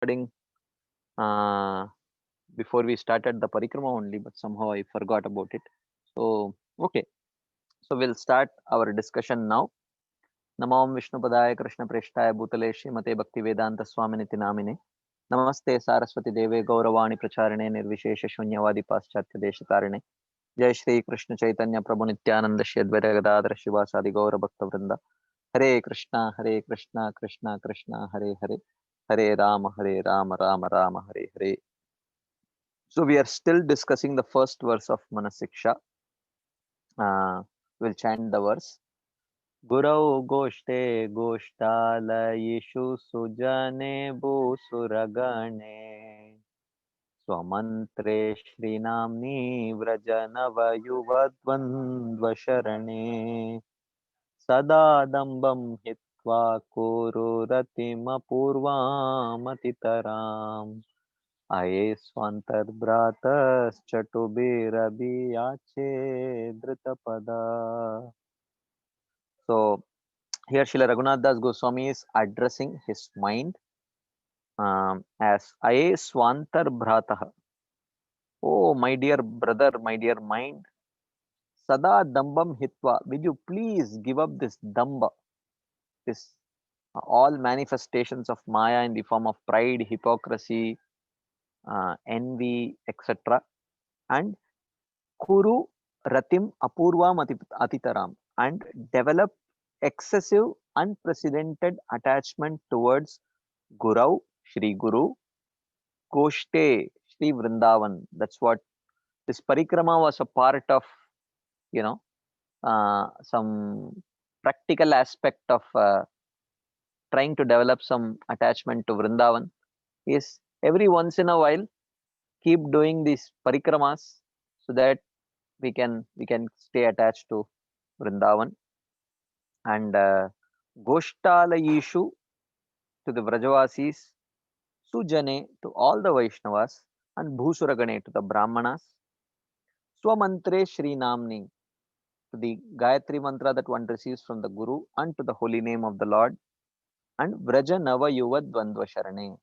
recording uh, before we started the parikrama only, but somehow I forgot about it. So, okay. So, we'll start our discussion now. Namam Vishnupadaya Krishna Preshtaya Bhutale Srimate Bhakti Vedanta Swaminiti Namine. Namaste Saraswati Deve Gauravani Pracharine Nirvishesha Shunyavadi Paschatya Deshatarine. Jai Shri Krishna Chaitanya Prabhu Nityananda Shri Advaita Gadadhara Shivasadi Gaura Bhakta Vrinda. Hare Krishna, Hare Krishna, Krishna Krishna, Hare Hare, Hare Rama, Hare Rama, Rama Rama, Hare Hare. So we are still discussing the first verse of Manasiksha. We'll chant the verse. Gurau Goshte Goshtalayishu Sujane Bhusuragane Swamantre Shrinamni Vrajanavayuvadvandvasharane Sada Dambam Hitva Kururatimapurvamatitaram Aye Swantarbhrataschaturabhiyache Dritapada. So here Srila Raghunath Das Goswami is addressing his mind as Aye Swantarbhrataha. Oh, my dear brother, my dear mind, Sada Dambam Hitva, will you please give up this Damba, this all manifestations of Maya in the form of pride, hypocrisy, envy, etc. and Kuru Ratim Apurvam Atitaram and develop excessive, unprecedented attachment towards Gurau, Shri Guru, Koshte, Shri Vrindavan. That's what this parikrama was a part of, you know, some practical aspect of trying to develop some attachment to Vrindavan is every once in a while keep doing these parikramas so that we can stay attached to Vrindavan and Goshtalayishu to the Vrajavasis, Sujane to all the Vaishnavas, and Bhusuragane to the Brahmanas, Swamantre Shri Namni to the Gayatri mantra that one receives from the Guru and to the holy name of the Lord, and Vraja Nava Yuva Dvandva Sharane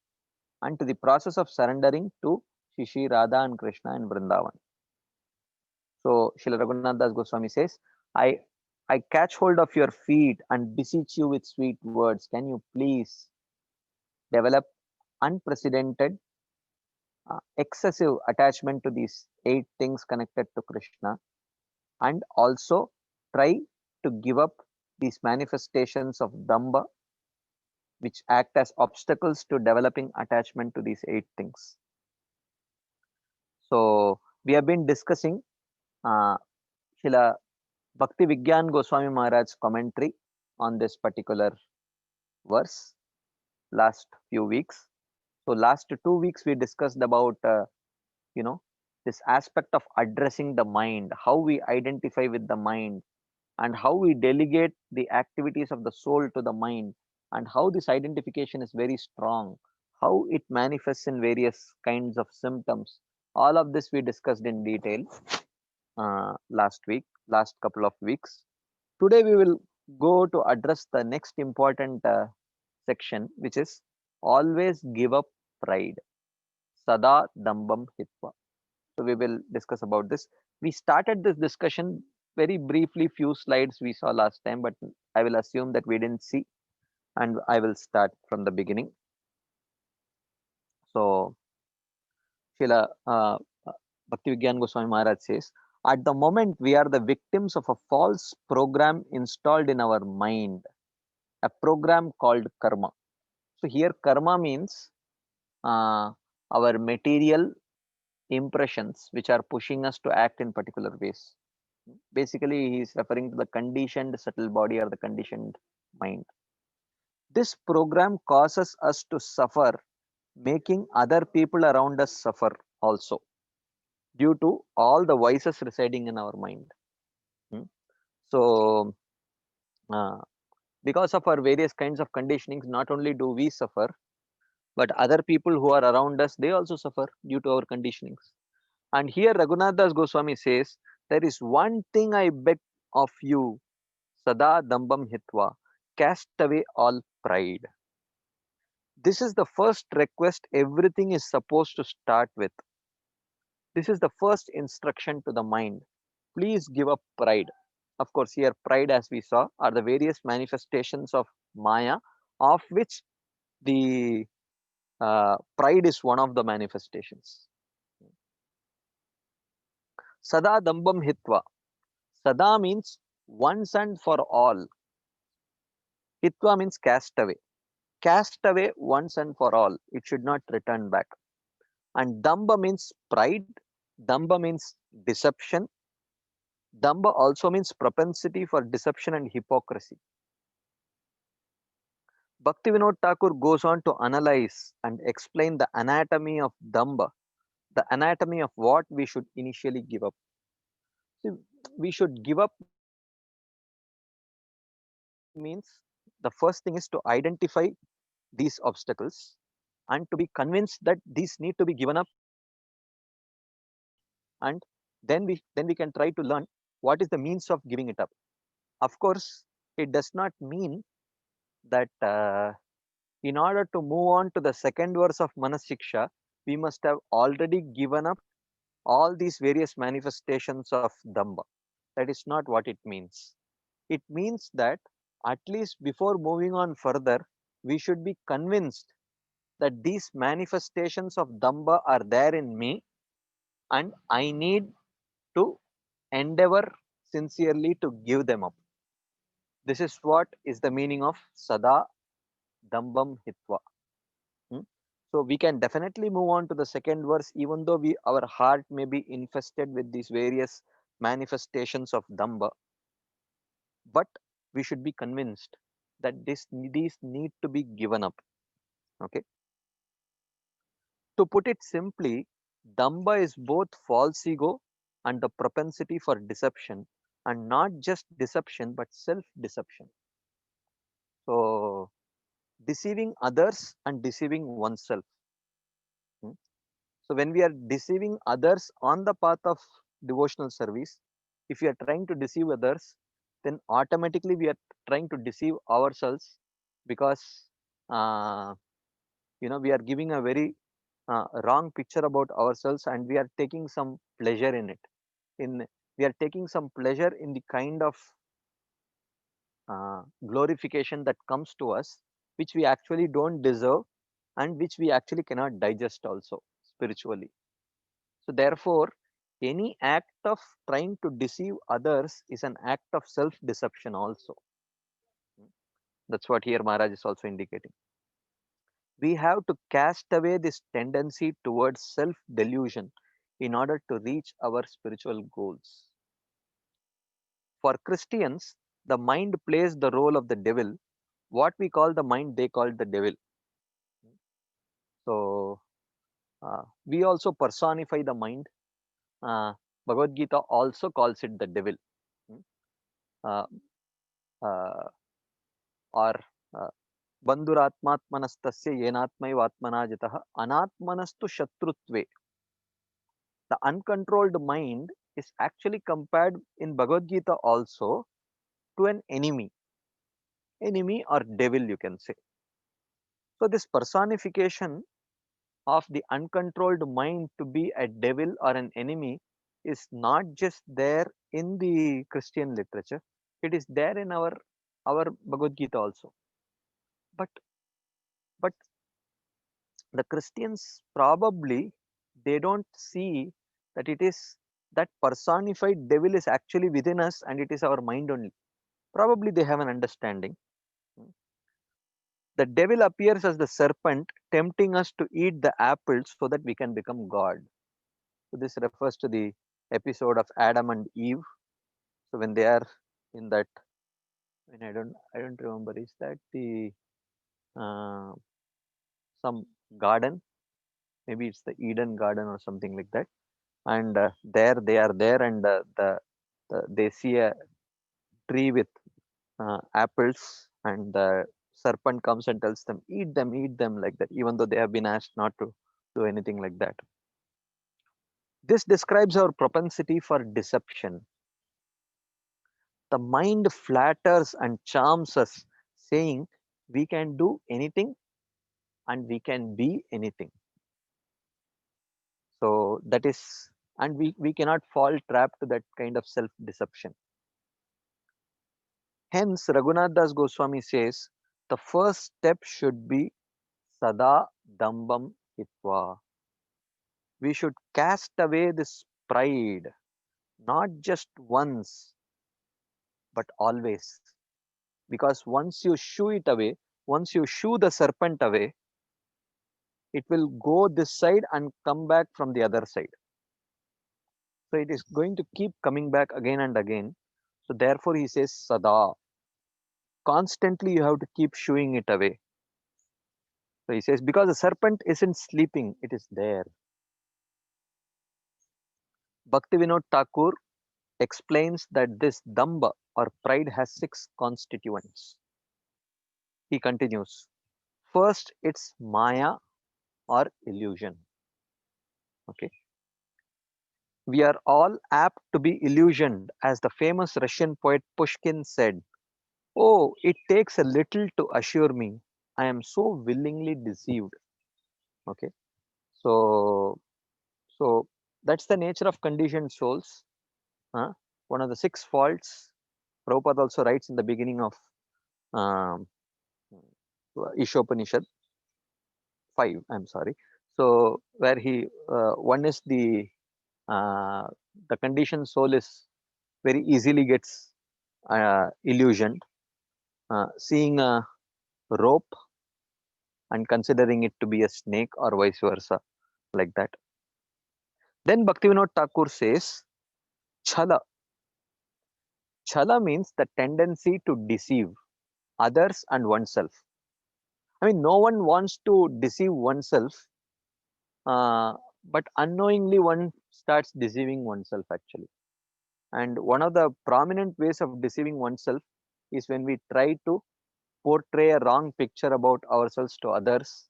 and to the process of surrendering to Shishi, Radha, and Krishna in Vrindavan. So Srila Raghunath Das Goswami says, I I catch hold of your feet and beseech you with sweet words. Can you please develop unprecedented, excessive attachment to these 8 things connected to Krishna, and also try to give up these manifestations of Damba, which act as obstacles to developing attachment to these 8 things. So, we have been discussing uh, Srila Bhakti Vigyan Goswami Maharaj's commentary on this particular verse last few weeks. So, last 2 weeks we discussed about you know this aspect of addressing the mind, how we identify with the mind, and how we delegate the activities of the soul to the mind, and how this identification is very strong, how it manifests in various kinds of symptoms. All of this we discussed in detail last couple of weeks. Today we will go to address the next important section, which is always give up pride. Sada Dambam Hitva. So we will discuss about this. We started this discussion very briefly, few slides we saw last time, but I will assume that we didn't see, and I will start from the beginning. So Srila Bhakti Vigyan Goswami Maharaj says, at the moment we are the victims of a false program installed in our mind, a program called karma. So here karma means our material impressions which are pushing us to act in particular ways. Basically, he is referring to the conditioned subtle body or the conditioned mind. This program causes us to suffer, making other people around us suffer also due to all the vices residing in our mind. Hmm. So, uh, because of our various kinds of conditionings, not only do we suffer, but other people who are around us, they also suffer due to our conditionings. And here Raghunath Das Goswami says, there is one thing I beg of you, Sada Dambam Hitva, cast away all pride. This is the first request everything is supposed to start with. This is the first instruction to the mind. Please give up pride. Of course, here pride, as we saw, are the various manifestations of Maya, of which the pride is one of the manifestations. Sada dambam hitva. Sada means once and for all. Hitva means cast away. Cast away once and for all. It should not return back. And damba means pride. Damba means deception. Damba also means propensity for deception and hypocrisy. Bhaktivinoda Thakur goes on to analyze and explain the anatomy of damba, the anatomy of what we should initially give up. See, we should give up means the first thing is to identify these obstacles and to be convinced that these need to be given up, and then we can try to learn what is the means of giving it up. Of course, it does not mean that in order to move on to the second verse of Manashiksha, we must have already given up all these various manifestations of Damba. That is not what it means. It means that at least before moving on further, we should be convinced that these manifestations of Damba are there in me and I need to endeavor sincerely to give them up. This is what is the meaning of Sada Dambam Hitva. Hmm? So we can definitely move on to the second verse, even though our heart may be infested with these various manifestations of Damba, but we should be convinced that these need to be given up. Okay. To put it simply, Damba is both false ego and the propensity for deception, and not just deception but self deception. So deceiving others and deceiving oneself. Hmm. So when we are deceiving others on the path of devotional service, if we are trying to deceive others, then automatically we are trying to deceive ourselves, because uh, we are giving a very wrong picture about ourselves, and we are taking some pleasure in it. In We are taking some pleasure in the kind of glorification that comes to us, which we actually don't deserve and which we actually cannot digest also spiritually. So therefore, any act of trying to deceive others is an act of self deception also. That's what here Maharaj is also indicating. We have to cast away this tendency towards self delusion in order to reach our spiritual goals. For Christians, the mind plays the role of the devil. What we call the mind, they call the devil. So we also personify the mind. Bhagavad Gita also calls it the devil. Hmm. Uh, uh, or bandhuratmatmanastasya yenatmaivatmana jitah anatmanastu shatrutve. The uncontrolled mind is actually compared in Bhagavad Gita also to an enemy or devil, you can say. So this personification of the uncontrolled mind to be a devil or an enemy is not just there in the Christian literature, it is there in our Bhagavad Gita also. But but the Christians probably they don't see that it is that personified devil is actually within us and it is our mind only. Probably they have an understanding. The devil appears as the serpent, tempting us to eat the apple so that we can become God. So this refers to the episode of Adam and Eve. So when they are in that, when I don't remember, is that the uh, some garden? Maybe it's the Eden garden or something like that. And there they are there, and they see a tree with apples, and the serpent comes and tells them, eat them like that, even though they have been asked not to do anything like that. This describes our propensity for deception. The mind flatters and charms us, saying we can do anything and we can be anything. So that is, and we cannot fall trap to that kind of self deception. Hence, Raghunath Das Goswami says the first step should be Sada Dambam Hitva. We should cast away this pride, not just once, but always. Because once you shoo it away, once you shoo the serpent away, it will go this side and come back from the other side. So it is going to keep coming back again and again. So therefore he says Sada. Constantly you have to keep shooing it away. So he says, because the serpent isn't sleeping, it is there. Bhaktivinoda Thakur explains that this damba or pride has 6 constituents. He continues. First, it's maya or illusion. Okay. We are all apt to be illusioned, as the famous Russian poet Pushkin said. Oh, it takes a little to assure me. I am so willingly deceived. Okay. So, so that's the nature of conditioned souls. One of the 6 faults Prabhupada also writes in the beginning of um, Ishopanishad 5. I'm sorry. So where one is uh, the conditioned soul is very easily gets illusioned, seeing a rope and considering it to be a snake or vice versa, like that. Then Bhaktivinoda Thakur says, Chala. Chala means the tendency to deceive others and oneself. I mean, no one wants to deceive oneself, but unknowingly one starts deceiving oneself actually. And one of the prominent ways of deceiving oneself is when we try to portray a wrong picture about ourselves to others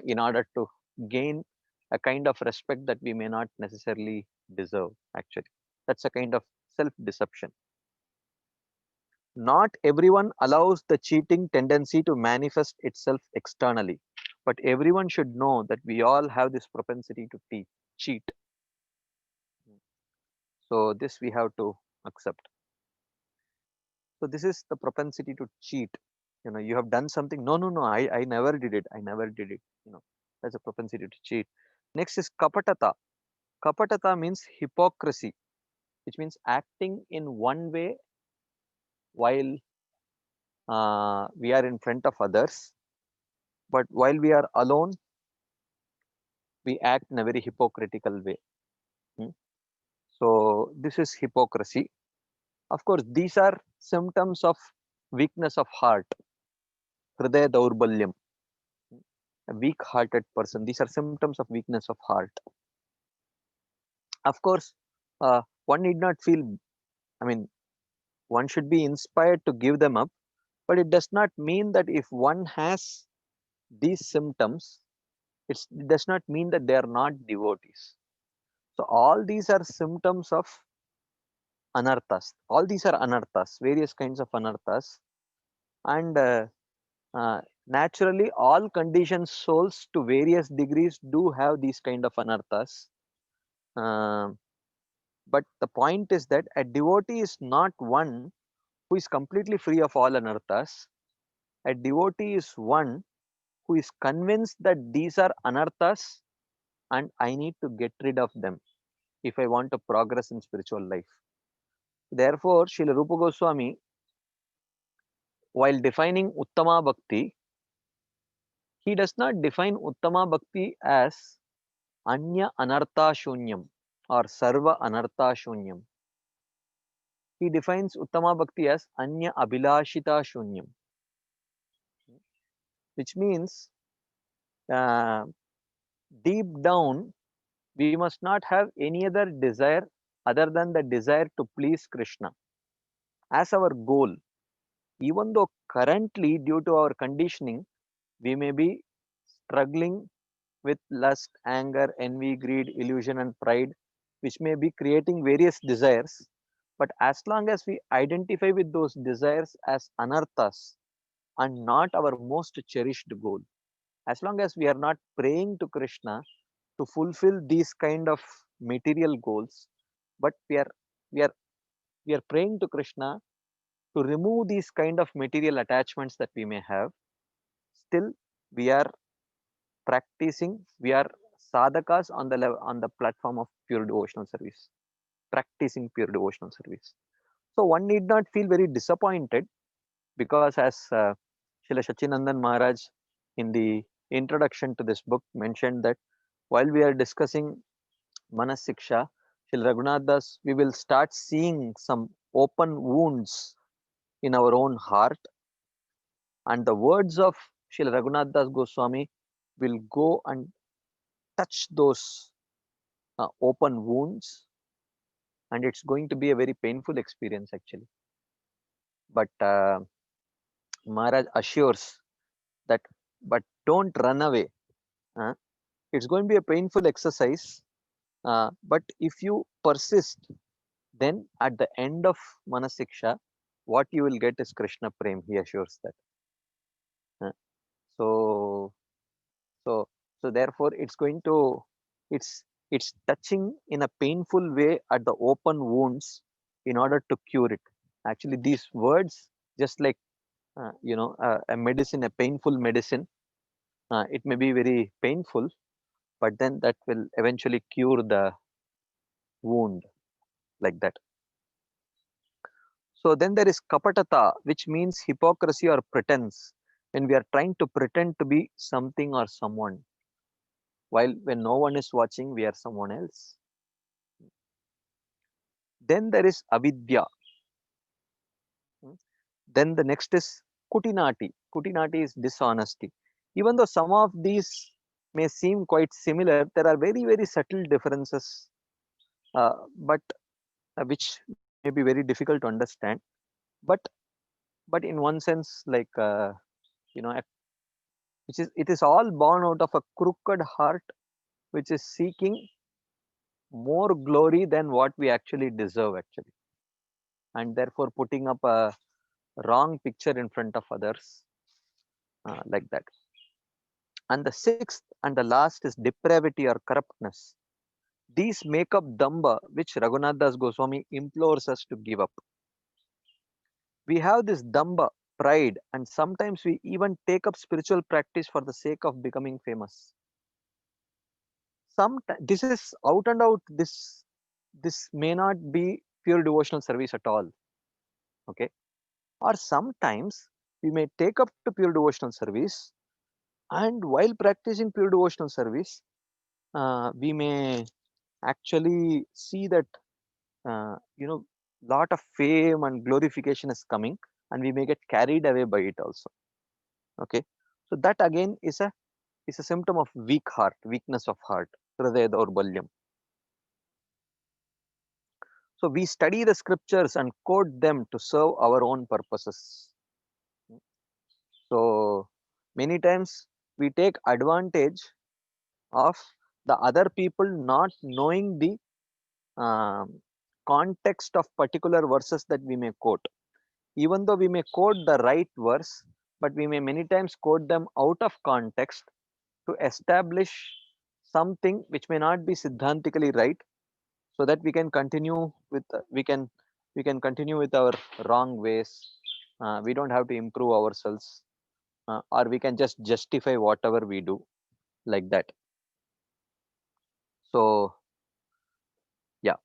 in order to gain a kind of respect that we may not necessarily deserve actually. That's a kind of self deception. Not everyone allows the cheating tendency to manifest itself externally, but everyone should know that we all have this propensity to cheat. So this we have to accept. So this is the propensity to cheat. You have done something. No, no, no. I never did it. I never did it. That's a propensity to cheat. Next is kapatata. Kapatata means hypocrisy, which means acting in one way while we are in front of others, but while we are alone, we act in a very hypocritical way. Hmm. So this is hypocrisy. Of course, these are symptoms of weakness of heart, hridaya daurbalyam, a weak-hearted person. These are symptoms of weakness of heart. Of course, one need not feel, I mean, one should be inspired to give them up, but it does not mean that if one has these symptoms, it does not mean that they are not devotees. So all these are symptoms of anarthas. All these are anarthas, various kinds of anarthas. And naturally, all conditioned souls to various degrees do have these kind of anarthas. Uh, but the point is that a devotee is not one who is completely free of all anarthas. A devotee is one who is convinced that these are anarthas and I need to get rid of them if I want to progress in spiritual life. Therefore, Srila Rupa Goswami, while defining Uttama Bhakti, he does not define Uttama Bhakti as Anya Anartha Shunyam or Sarva Anartha Shunyam. He defines Uttama Bhakti as Anya Abhilashita Shunyam, which means uh, deep down we must not have any other desire other than the desire to please Krishna as our goal. Even though currently, due to our conditioning, we may be struggling with lust, anger, envy, greed, illusion, and pride, which may be creating various desires. But as long as we identify with those desires as anarthas and not our most cherished goal, as long as we are not praying to Krishna to fulfill these kind of material goals, but we are we are praying to Krishna to remove these kind of material attachments that we may have. Still, we are practicing. We are sadhakas on the level, on the platform of pure devotional service, practicing pure devotional service. So one need not feel very disappointed, because as Srila Sachinandan Maharaj in the introduction to this book mentioned that while we are discussing Manas Siksha, Srila Raghunath Das, we will start seeing some open wounds in our own heart, and the words of Srila Raghunath Das Goswami will go and touch those open wounds, and it's going to be a very painful experience actually. But Maharaj assures that, but don't run away. uh, it's going to be a painful exercise, but if you persist, then at the end of Manasiksha, what you will get is Krishna Prem, he assures that. Uh, so so so therefore it's going to, it's it's touching in a painful way at the open wounds in order to cure it. Actually these words, just like a medicine, a painful medicine, it may be very painful, but then that will eventually cure the wound, like that. So then there is kapatata, which means hypocrisy or pretense, when we are trying to pretend to be something or someone, while when no one is watching we are someone else. Then there is avidya. mm, then the next is kutinati. Kutinati is dishonesty. Even though some of these may seem quite similar, there are very very subtle differences, but which may be very difficult to understand. But in one sense, like you know which is, it is all born out of a crooked heart which is seeking more glory than what we actually deserve actually, and therefore putting up a wrong picture in front of others, like that. And the sixth and the last is depravity or corruptness. These make up damba, which Raghunath Das Goswami implores us to give up. We have this damba, pride, and sometimes we even take up spiritual practice for the sake of becoming famous. Sometimes this is out and out, this may not be pure devotional service at all. Okay, or sometimes we may take up to pure devotional service, and while practicing pure devotional service, we may actually see that uh, you know lot of fame and glorification is coming, and we may get carried away by it also. Okay, so that again is a symptom of weak heart, weakness of heart, hridaya daurbalyam. So we study the scriptures and quote them to serve our own purposes. So many times we take advantage of the other people not knowing the um, context of particular verses that we may quote. Even though we may quote the right verse, but we may many times quote them out of context to establish something which may not be siddhantically right, so that we can continue with we can continue with our wrong ways. We don't have to improve ourselves, or we can just justify whatever we do, like that. So yeah,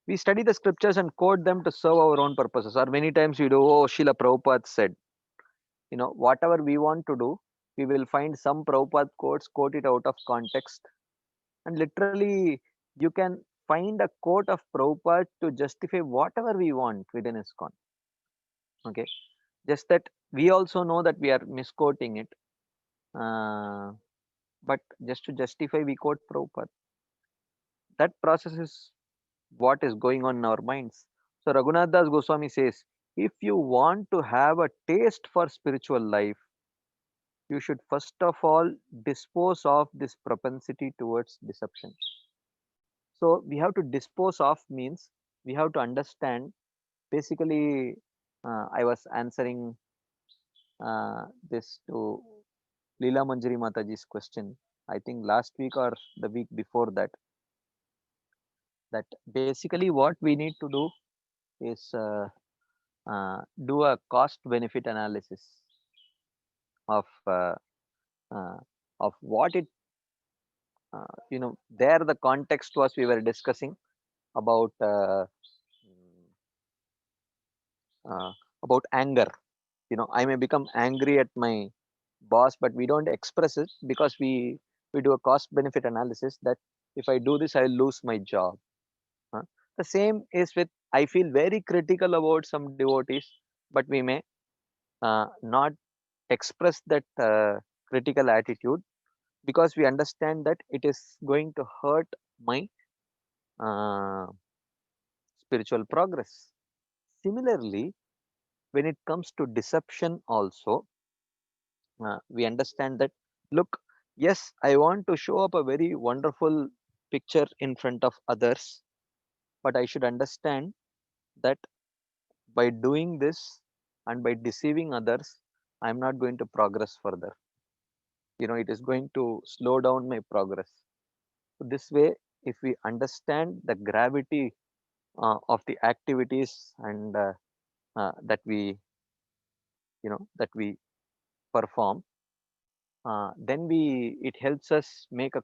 we study the scriptures and quote them to serve our own purposes, or many times we do, oh, Srila Prabhupada said, whatever we want to do, we will find some Prabhupada quotes, quote it out of context, and literally you can find a quote of Prabhupada to justify whatever we want within ISKCON. Okay, just that we also know that we are misquoting it, uh, but just to justify we quote Prabhupada. That process is what is going on in our minds. So Raghunath Das Goswami says, if you want to have a taste for spiritual life, you should first of all dispose of this propensity towards deception. So we have to dispose of means we have to understand. Basically, I was answering this to Leela Manjari Mataji's question, I think last week or the week before that, that basically what we need to do is do a cost benefit analysis of uh, what it there the context was we were discussing about mm, uh, anger. I may become angry at my boss, but we don't express it because we do a cost benefit analysis that if I do this I'll lose my job. huh? The same is with, I feel very critical about some devotees, but we may not express that critical attitude because we understand that it is going to hurt my uh, spiritual progress. Similarly, when it comes to deception also, we understand that, look, yes, I want to show up a very wonderful picture in front of others, but I should understand that by doing this and by deceiving others, I'm not going to progress further. It is going to slow down my progress. So this way, if we understand the gravity of the activities and that we perform, then it helps us make a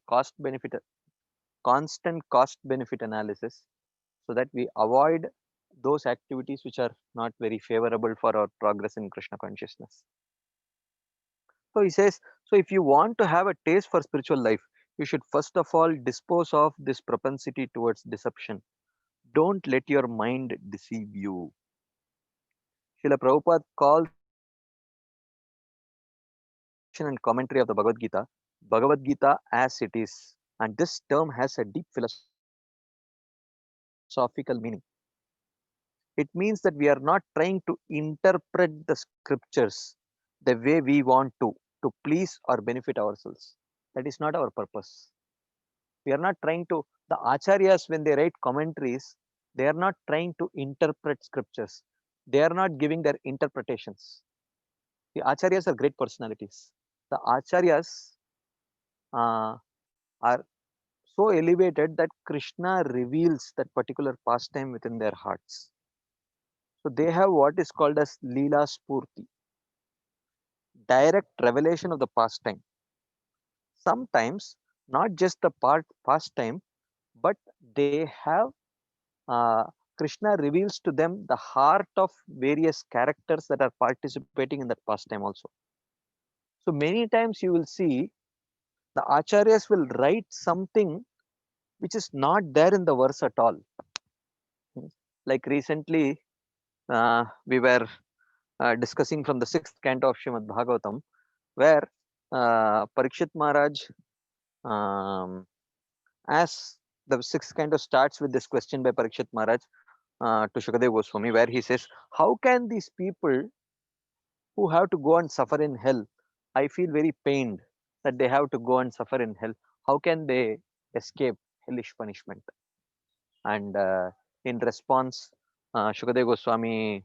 constant cost benefit analysis, so that we avoid those activities which are not very favorable for our progress in Krishna consciousness. So he says, so if you want to have a taste for spiritual life, you should first of all dispose of this propensity towards deception. Don't let your mind deceive you. Srila Prabhupada calls translation and commentary of the Bhagavad Gita as it is. And this term has a deep philosophical meaning. It means that we are not trying to interpret the scriptures the way we want to please or benefit ourselves. That is not our purpose. We are not trying to, the acharyas, when they write commentaries, they are not trying to interpret scriptures. They are not giving their interpretations. The acharyas are great personalities. The acharyas uh, are so elevated that Krishna reveals that particular pastime within their hearts. So they have what is called as Leela Spurti, direct revelation of the pastime. Sometimes not just the pastime, but they have Krishna reveals to them the heart of various characters that are participating in that pastime also. So many times you will see the acharyas will write something which is not there in the verse at all. Like recently, we were discussing from the sixth canto of Srimad Bhagavatam, where Parikshit Maharaj, um, as the sixth canto starts with this question by Parikshit Maharaj to Shukadeva Goswami, where he says, how can these people who have to go and suffer in hell, I feel very pained that they have to go and suffer in hell. How can they escape hellish punishment? And in response, Shukadeva Goswami,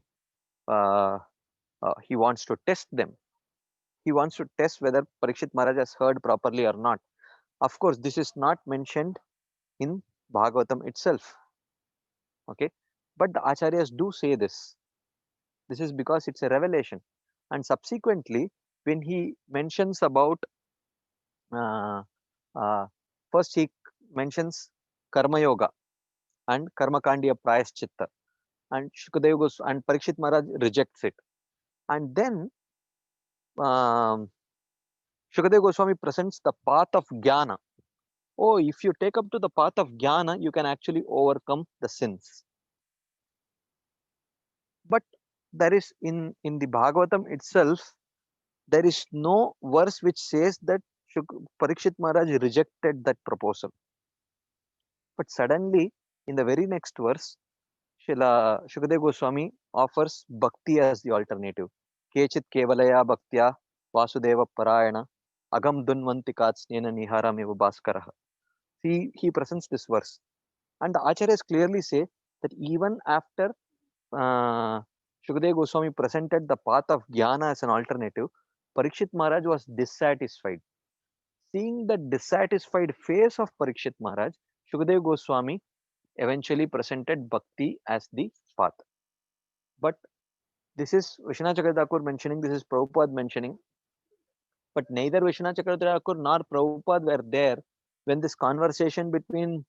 uh, he wants to test them. He wants to test whether Parikshit Maharaj has heard properly or not. Of course, this is not mentioned in Bhagavatam itself. Okay, but the acharyas do say this. This is because it's a revelation. And subsequently, when he mentions about uh, uh, first he mentions Karma Yoga and Karma Kandiya Prayaschitta, and Shukadeva and Parikshit Maharaj rejects it. And then um, Shukadeva Goswami presents the path of Jnana. Oh, if you take up to the path of Jnana, you can actually overcome the sins. But there is in the Bhagavatam itself, there is no verse which says that Parikshit Maharaj rejected that proposal. But suddenly, in the very next verse, Shukadeva Goswami offers bhakti as the alternative. Kechit kevalaya bhaktya vasudeva parayana agam dunvanti katsnena niharam eva bhaskaraha. He presents this verse. And the acharyas clearly say that even after uh, Shukadeva Goswami presented the path of jnana as an alternative, Parikshit Maharaj was dissatisfied. Seeing the dissatisfied face of Parikshit Maharaj, Shukadeva Goswami eventually presented bhakti as the path. But this is Vishwanath Chakravarti mentioning, this is Prabhupada mentioning, but neither Vishwanath Chakravarti nor Prabhupada were there when this conversation between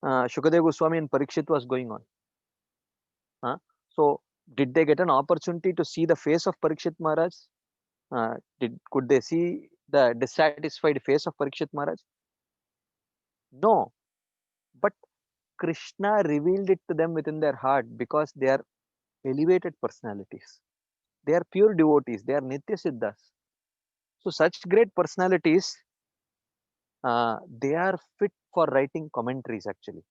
Shukadeva Goswami and Parikshit was going on. So, did they get an opportunity to see the face of Parikshit Maharaj? Could they see the dissatisfied face of Parikshit Maharaj? No, but Krishna revealed it to them within their heart because they are elevated personalities. They are pure devotees. They are Nitya Siddhas. So such great personalities, they are fit for writing commentaries actually,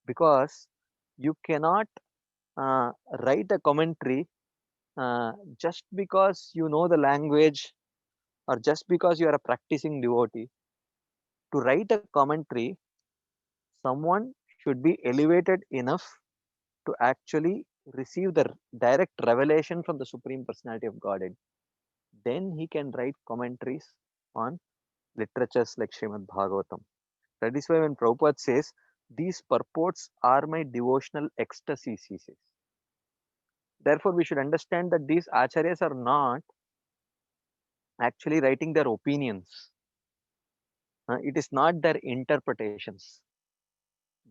because you cannot write a commentary just because you know the language or just because you are a practicing devotee. To write a commentary, someone should be elevated enough to actually receive the direct revelation from the Supreme Personality of Godhead. Then he can write commentaries on literatures like Srimad Bhagavatam. That is why when Prabhupada says, these purports are my devotional ecstasies, he says. Therefore, we should understand that these acharyas are not actually writing their opinions. It is not their interpretations.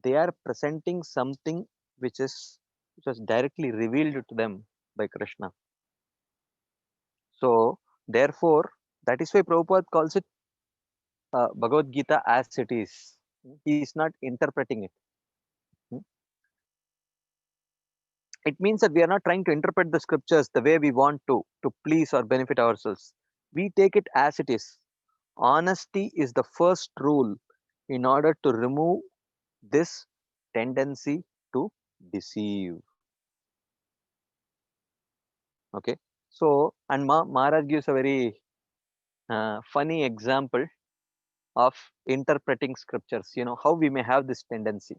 They are presenting something which was directly revealed to them by Krishna. So, therefore, that is why Prabhupada calls it Bhagavad Gita as it is. He is not interpreting it. It means that we are not trying to interpret the scriptures the way we want to please or benefit ourselves. We take it as it is. Honesty is the first rule in order to remove this tendency to deceive. Okay. So, and Maharaj gives a very funny example of interpreting scriptures, how we may have this tendency.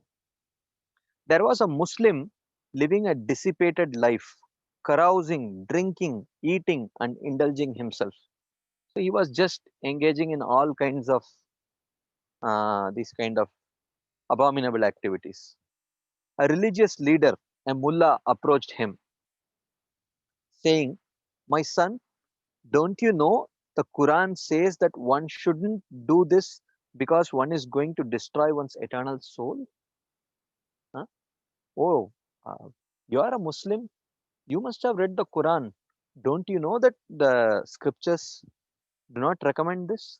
There was a Muslim living a dissipated life, carousing, drinking, eating, and indulging himself. So he was just engaging in all kinds of these kind of abominable activities. A religious leader, a mullah, approached him, saying, "My son, don't you know the Quran says that one shouldn't do this because one is going to destroy one's eternal soul?" Huh? Oh, uh, you are a Muslim. You must have read the Quran. Don't you know that the scriptures do not recommend this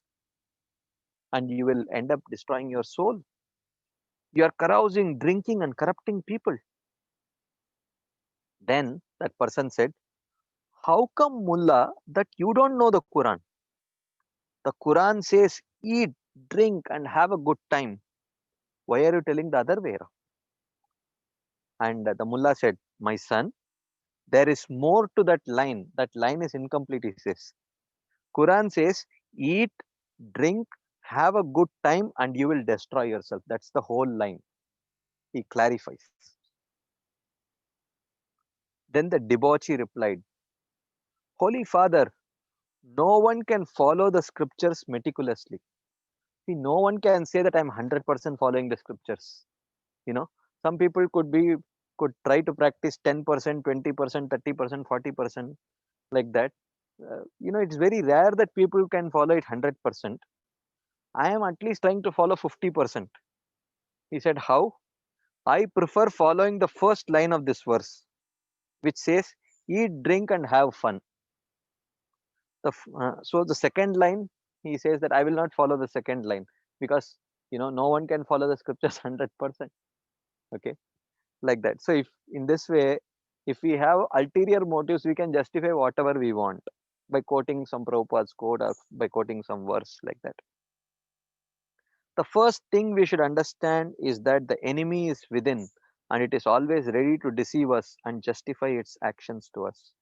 and you will end up destroying your soul? You are carousing, drinking, and corrupting people. Then that person said, "How come, Mullah, that you don't know the Quran? The Quran says eat, drink, and have a good time. Why are you telling the other way around?" And the Mullah said, "My son, there is more to that line. That line is incomplete," he says. Quran says, eat, drink, have a good time, and you will destroy yourself. That's the whole line. He clarifies. Then the debauchee replied, "Holy Father, no one can follow the scriptures meticulously. See, no one can say that I'm 100% following the scriptures. You know, some people could try to practice 10%, 20%, 30%, 40%, like that. It's very rare that people can follow it 100%. I am at least trying to follow 50%. He said, "How? I prefer following the first line of this verse, which says, eat, drink, and have fun." So the second line, he says that I will not follow the second line because no one can follow the scriptures 100%. Okay, like that. So if in this way, if we have ulterior motives, we can justify whatever we want by quoting some Prabhupada's quote or by quoting some verse like that. The first thing we should understand is that the enemy is within and it is always ready to deceive us and justify its actions to us.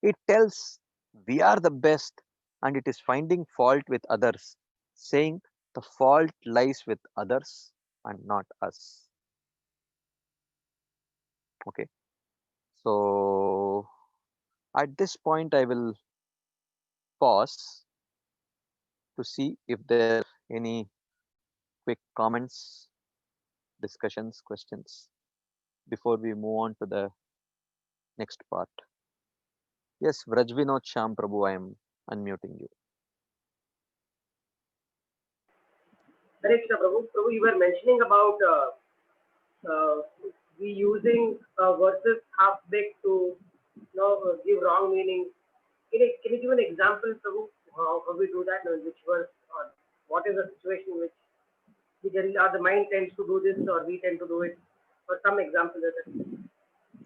It tells we are the best and it is finding fault with others, saying the fault lies with others and not us. Okay. So at this point, I will pause to see if there are any quick comments, discussions, questions before we move on to the next part. Yes, Vrajvinod Sham Prabhu, I am unmuting you. Hare Krishna, Prabhu. Prabhu, you were mentioning about uh, we using verses half baked to give wrong meaning. Can you give an example, Prabhu, how we do that, and which verse, or what is the situation in which we generally, or the mind tends to do this, or we tend to do it, or some example of that?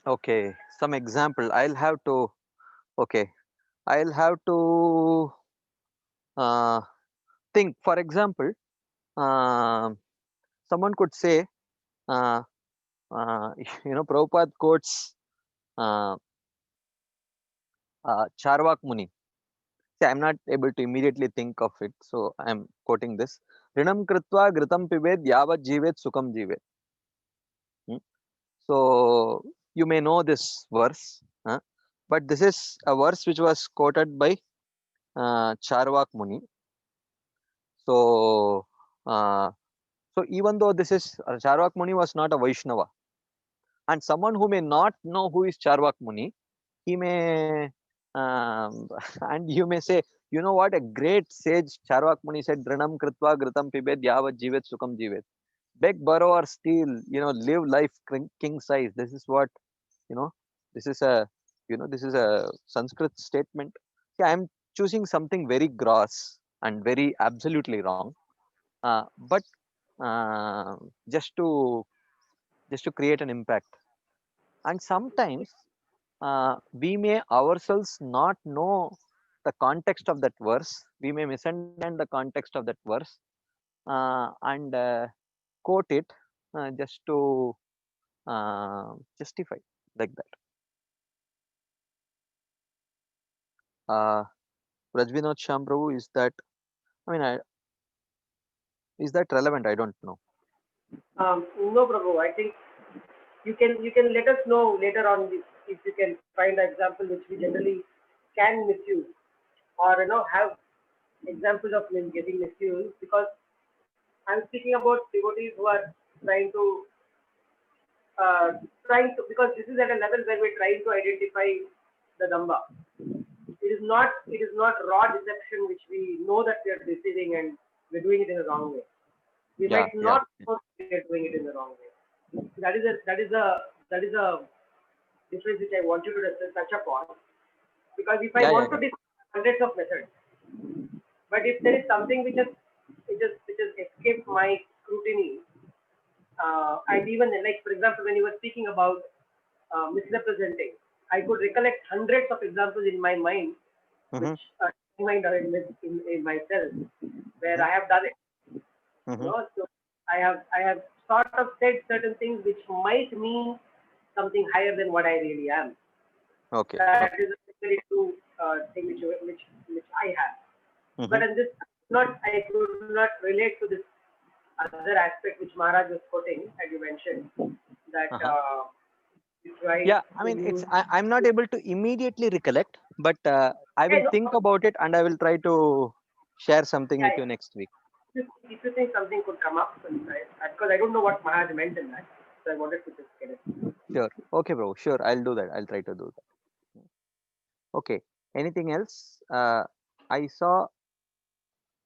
Okay, some example. Okay, I'll have to think. For example, uh, someone could say, uh, Prabhupada quotes uh, Charvak Muni. See, I'm not able to immediately think of it, so I'm quoting this. Rinam kritva gritam pibed yavat jivet sukam jivet. Hmm? So you may know this verse, but this is a verse which was quoted by Charvak Muni. So, uh, so even though this is Charvak Muni was not a Vaishnava, and someone who may not know who is Charvak Muni, he may, and you may say, you know what, a great sage Charvak Muni said, Dranam Kritva Gritam Pibed Yavat Jivet Sukam Jivet. Beg, borrow, or steal, live life king size. This is what, you know, this is a, this is a Sanskrit statement. See, I'm choosing something very gross and very absolutely wrong, but uh, just to create an impact. And sometimes we may ourselves not know the context of that verse. We may misunderstand the context of that verse and quote it just to justify like that. uh, Rajvinod Shamprabhu, is that, I mean, is that relevant? I don't know. No, Prabhu. I think you can let us know later on if you can find an example which we generally can misuse, or have examples of getting misused, because I'm speaking about devotees who are trying to because this is at a level where we're trying to identify the Damba. It is not raw deception which we know that we are deceiving and we're doing it in a wrong way. We Yeah, might yeah, not know that we are doing it in the wrong way. That is a difference which I want you to touch upon. Because if I yeah, yeah, want to yeah. discuss hundreds of methods, but if there is something which has escaped my scrutiny, and even like for example when you were speaking about misrepresenting, I could recollect hundreds of examples in my mind, Mm-hmm, which mind or in myself, where mm-hmm, I have done it. mm-hmm. So I have sort of said certain things which might mean something higher than what I really am. Okay, That is okay. a very true thing which I have. Mm-hmm, But in this, I could not relate to this other aspect which Maharaj was quoting, as you mentioned, that uh-huh. we try Yeah, I to mean, use. I'm not able to immediately recollect, but I Yeah, will no, think about it and I will try to share something yeah, with you next week. if you think something could come up, because I don't know what Maharaj meant in that, so I wanted to just get it. Sure. Okay, bro. Sure. I'll do that. I'll try to do that. Okay. Anything else? I saw,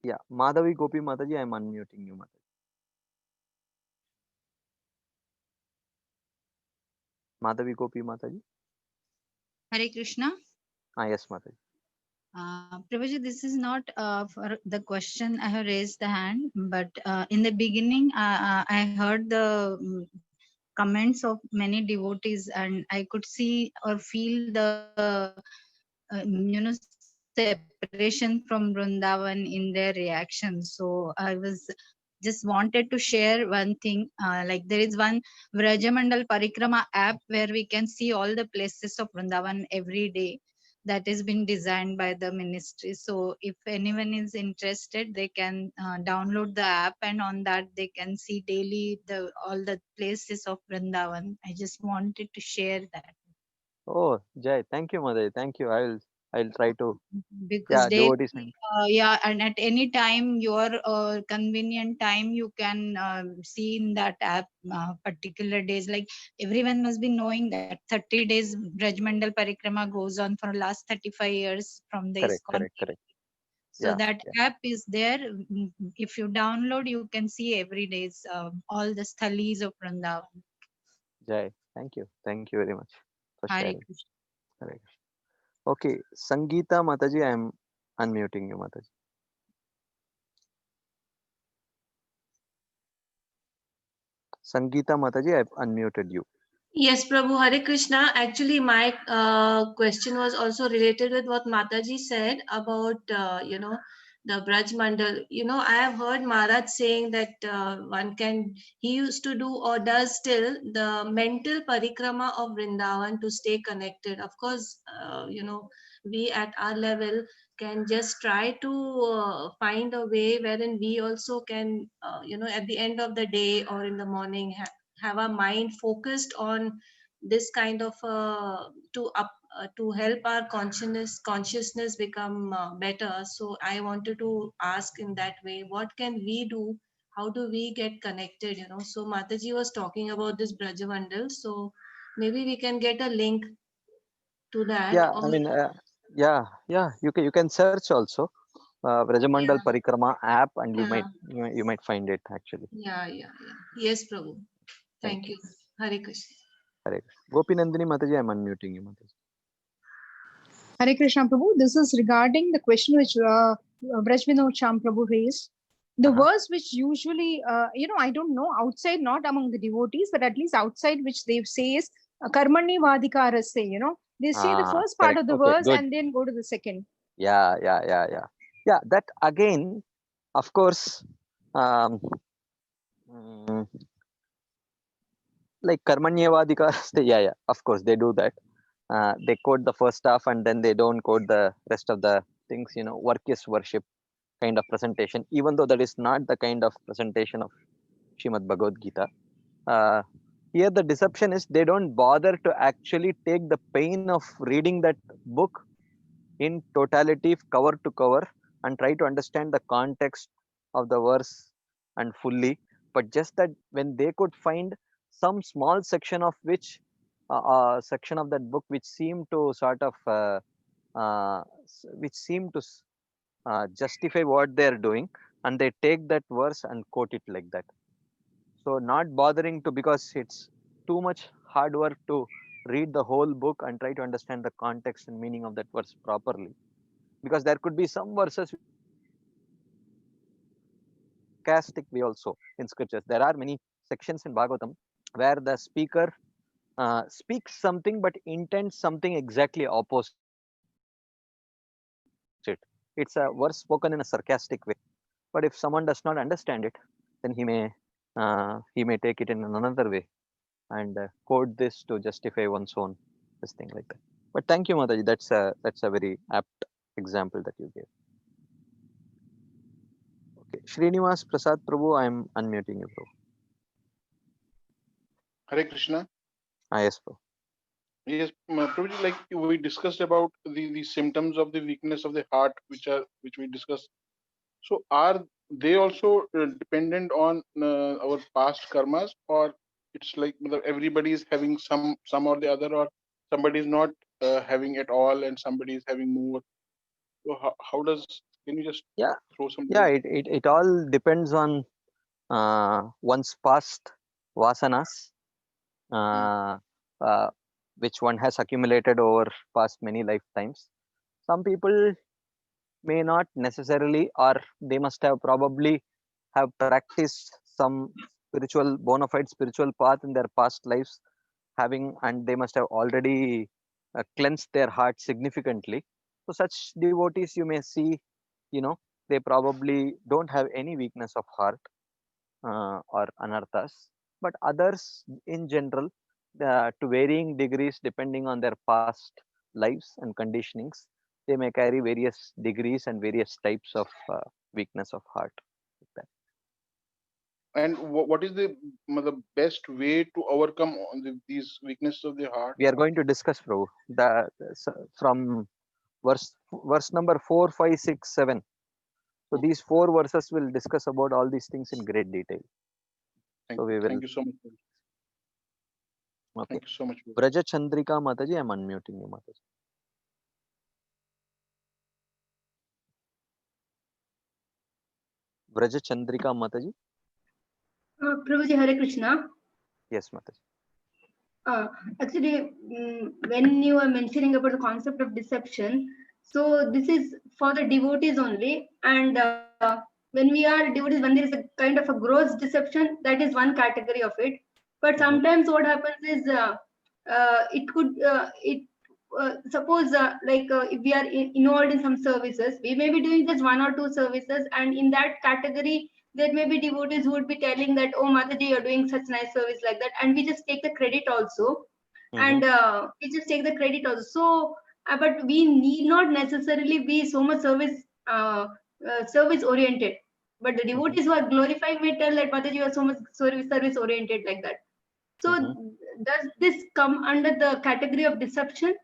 yeah, Madhavi Gopi Mataji. I'm unmuting you, Mataji. Madhavi Gopi Mataji. Hare Krishna. Ah, yes, Mataji. Prabhuji, this is not for the question I have raised the hand, but in the beginning, I heard the comments of many devotees, and I could see or feel the separation from Vrindavan in their reaction. So I was just wanted to share one thing. Like there is one Vrajamandal Parikrama app where we can see all the places of Vrindavan every day. That has been designed by the ministry. So if anyone is interested, they can download the app, and on that they can see daily the all the places of Vrindavan. I just wanted to share that. Oh, Jai. Thank you, Mataji. Thank you. I will. I'll try to. Because Devotees. yeah, and at any time, your convenient time, you can see in that app particular days. Like everyone must be knowing that 30 days Braj Mandal Parikrama goes on for last 35 years from the Correct, ISKCON. correct. So Yeah, that yeah. app is there. If you download, you can see every day's all the sthalis of Vrindavan. Jai. Thank you very much for Hare sharing. Krishna. Hare Krishna. Okay, Sangeeta Mataji, I am unmuting you, Mataji. Sangeeta Mataji, I've unmuted you. Yes, Prabhu, Hare Krishna. Actually, my question was also related with what Mataji said about, the Braj Mandal. I have heard Maharaj saying that he used to do or does still the mental parikrama of Vrindavan to stay connected. Of course, we at our level can just try to find a way wherein we also can, at the end of the day or in the morning, have our mind focused on this kind of to help our consciousness become better. So I wanted to ask in that way, what can we do? How do we get connected? So Mataji was talking about this Brajavandal, so maybe we can get a link to that. Yeah, Or I mean, yeah. You can search also Vrajamandal yeah, Parikrama app, and yeah, you might find it actually. yeah. Yes, Prabhu. Thank Thank you. you. Hare Krishna. Hare Krishna. Gopinandini Mataji, I'm unmuting you, Mataji. Hare Krishna Prabhu. This is regarding the question which Brajvinod Cham Prabhu raised. The verse which usually, I don't know, outside, not among the devotees, but at least outside, which they say is Karmani Vadhikarasya, they say the first part Correct. of the Okay, verse good. and then go to the second. Yeah. Yeah, that again, of course, um, mm, like Karmanyavadika, yeah, of course, they do that. They quote the first half and then they don't quote the rest of the things, work is worship kind of presentation, even though that is not the kind of presentation of Srimad Bhagavad Gita. Here the deception is they don't bother to actually take the pain of reading that book in totality, cover to cover, and try to understand the context of the verse and fully. But just that when they could find some small section of section of that book which seemed to sort of justify what they are doing, and they take that verse and quote it like that. So not bothering to, because it's too much hard work to read the whole book and try to understand the context and meaning of that verse properly, because there could be some verses sarcastic way also in scriptures. There are many sections in Bhagavatam where the speaker speaks something but intends something exactly opposite. It's a verse spoken in a sarcastic way, but if someone does not understand it, then he may take it in another way and quote this to justify one's own this thing like that. But thank you, Mataji. That's a very apt example that you gave. Okay, Srinivas Prasad Prabhu, I'm unmuting you, bro. Hare Krishna. Yes, bro. Yes, Prabhuji, like we discussed about the symptoms of the weakness of the heart, which we discussed. So are they also dependent on our past karmas, or it's like everybody is having some or the other, or somebody is not having at all and somebody is having more? So how does, can you just Yeah, throw some yeah. light? It all depends on one's past vasanas, uh, uh, which one has accumulated over past many lifetimes. Some people may not necessarily, or they must have probably have practiced some spiritual bona fide spiritual path in their past lives, and they must have already cleansed their heart significantly. So such devotees you may see, they probably don't have any weakness of heart or anarthas. But others in general, to varying degrees depending on their past lives and conditionings, they may carry various degrees and various types of weakness of heart. Like that. And what is the best way to overcome these weaknesses of the heart? We are going to discuss, Prabhu, from verse number 4, 5, 6, 7. So these 4 verses will discuss about all these things in great detail. So we will. Thank you so much. Okay. Thank you so much. Vraja Chandrika Mataji, I'm unmuting you, Mataji. Vraja Chandrika Mataji. Prabhuji, Hare Krishna. Yes, Mataji. Actually, when you are mentioning about the concept of deception, so this is for the devotees only. And when we are devotees, when there is a kind of a gross deception, that is one category of it. But sometimes what happens is it could, suppose if we are involved in some services, we may be doing just 1 or 2 services, and in that category, there may be devotees who would be telling that, oh, Mataji, you're doing such nice service like that. And we just take the credit also. And we just take the credit also. So, but we need not necessarily be so much service oriented. But the devotees who are glorifying may tell that, Mataji, you are so much service oriented like that. So, does this come under the category of deception?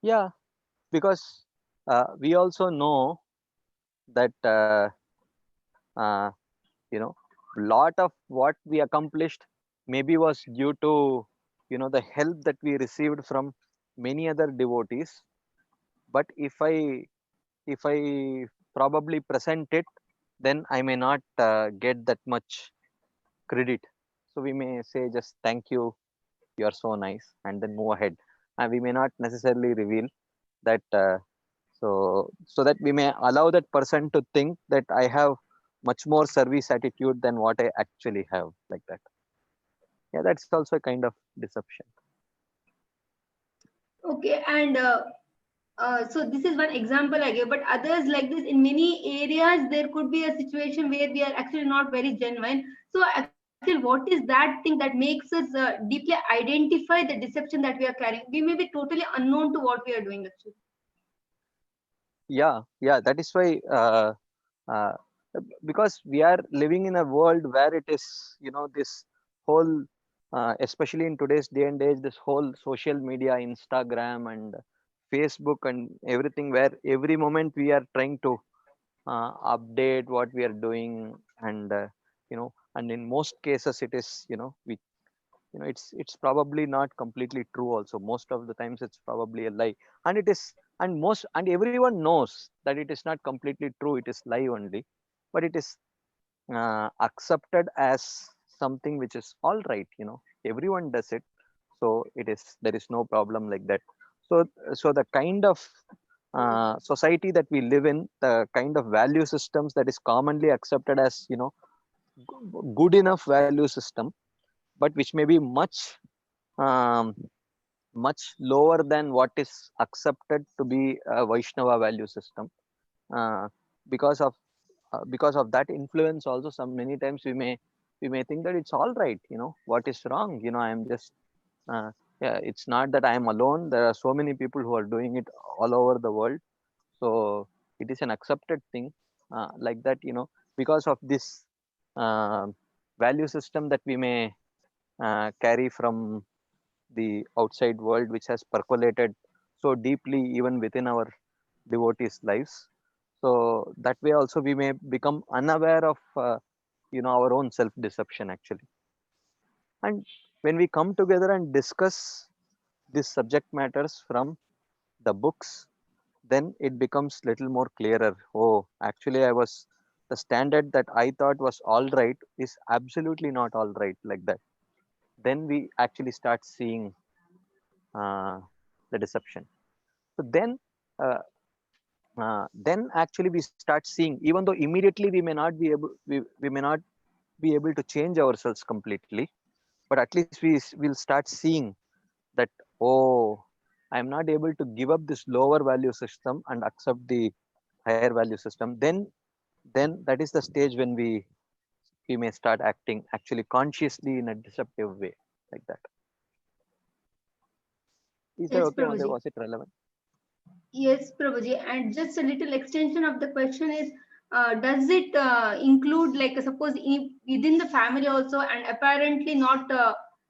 Yeah, because we also know that lot of what we accomplished maybe was due to the help that we received from many other devotees. But if I probably present it, then I may not get that much credit. So we may say just thank you, you are so nice, and then move ahead. And we may not necessarily reveal that, so that we may allow that person to think that I have much more service attitude than what I actually have, like that. Yeah, that's also a kind of deception. Okay, and so this is one example I gave, but others like this in many areas, there could be a situation where we are actually not very genuine. So actually, what is that thing that makes us deeply identify the deception that we are carrying? We may be totally unknown to what we are doing actually. Yeah, that is why because we are living in a world where it is, this whole, especially in today's day and age, this whole social media, Instagram and Facebook and everything, where every moment we are trying to update what we are doing, and and in most cases it is, it's probably not completely true also. Most of the times it's probably a lie, and it is, and everyone knows that it is not completely true, it is lie only, but it is accepted as something which is all right, everyone does it, so there is no problem like that. So the kind of society that we live in, the kind of value systems that is commonly accepted as good enough value system, but which may be much lower than what is accepted to be a Vaishnava value system. Because of that influence also, many times we may think that it's all right, what is wrong, I am just yeah, it's not that I am alone, there are so many people who are doing it all over the world, so it is an accepted thing, like that, because of this value system that we may carry from the outside world, which has percolated so deeply even within our devotees' lives. So that way also we may become unaware of our own self-deception actually. And when we come together and discuss these subject matters from the books, then it becomes little more clearer. Oh, actually the standard that I thought was all right is absolutely not all right, like that. Then we actually start seeing the deception. So then actually we start seeing, even though immediately we may not be able to change ourselves completely, but at least we will start seeing that, oh, I'm not able to give up this lower value system and accept the higher value system. Then that is the stage when we may start acting actually consciously in a deceptive way, like that. Is that Yes, okay, Mother? Was it relevant? Yes, Prabhuji. And just a little extension of the question is, does it include, like, suppose within the family also, and apparently not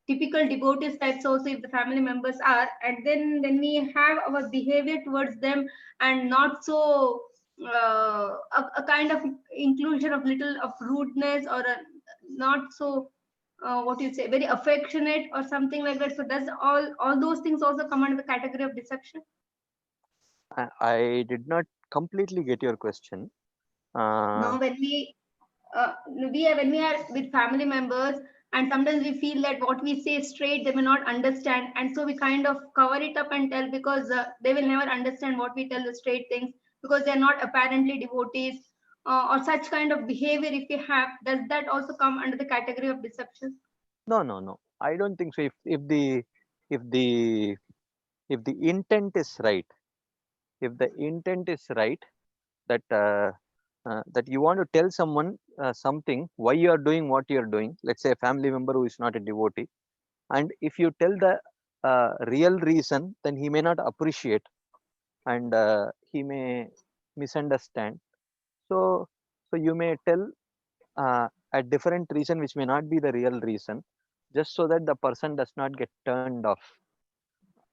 typical devotees types also if the family members are, and then when we have our behavior towards them and not so a kind of inclusion of little of rudeness or a not so what you say, very affectionate or something like that. So does all those things also come under the category of deception? I did not completely get your question. No, when when we are with family members, and sometimes we feel that what we say straight they may not understand, and so we kind of cover it up and tell, because they will never understand what we tell the straight things, because they are not apparently devotees, or such kind of behavior if we have, does that also come under the category of deception? No. I don't think so. If the if the intent is right, if the intent is right, that that you want to tell someone something, why you are doing what you are doing. Let's say a family member who is not a devotee, and if you tell the real reason, then he may not appreciate, and he may misunderstand. So you may tell a different reason which may not be the real reason, just so that the person does not get turned off.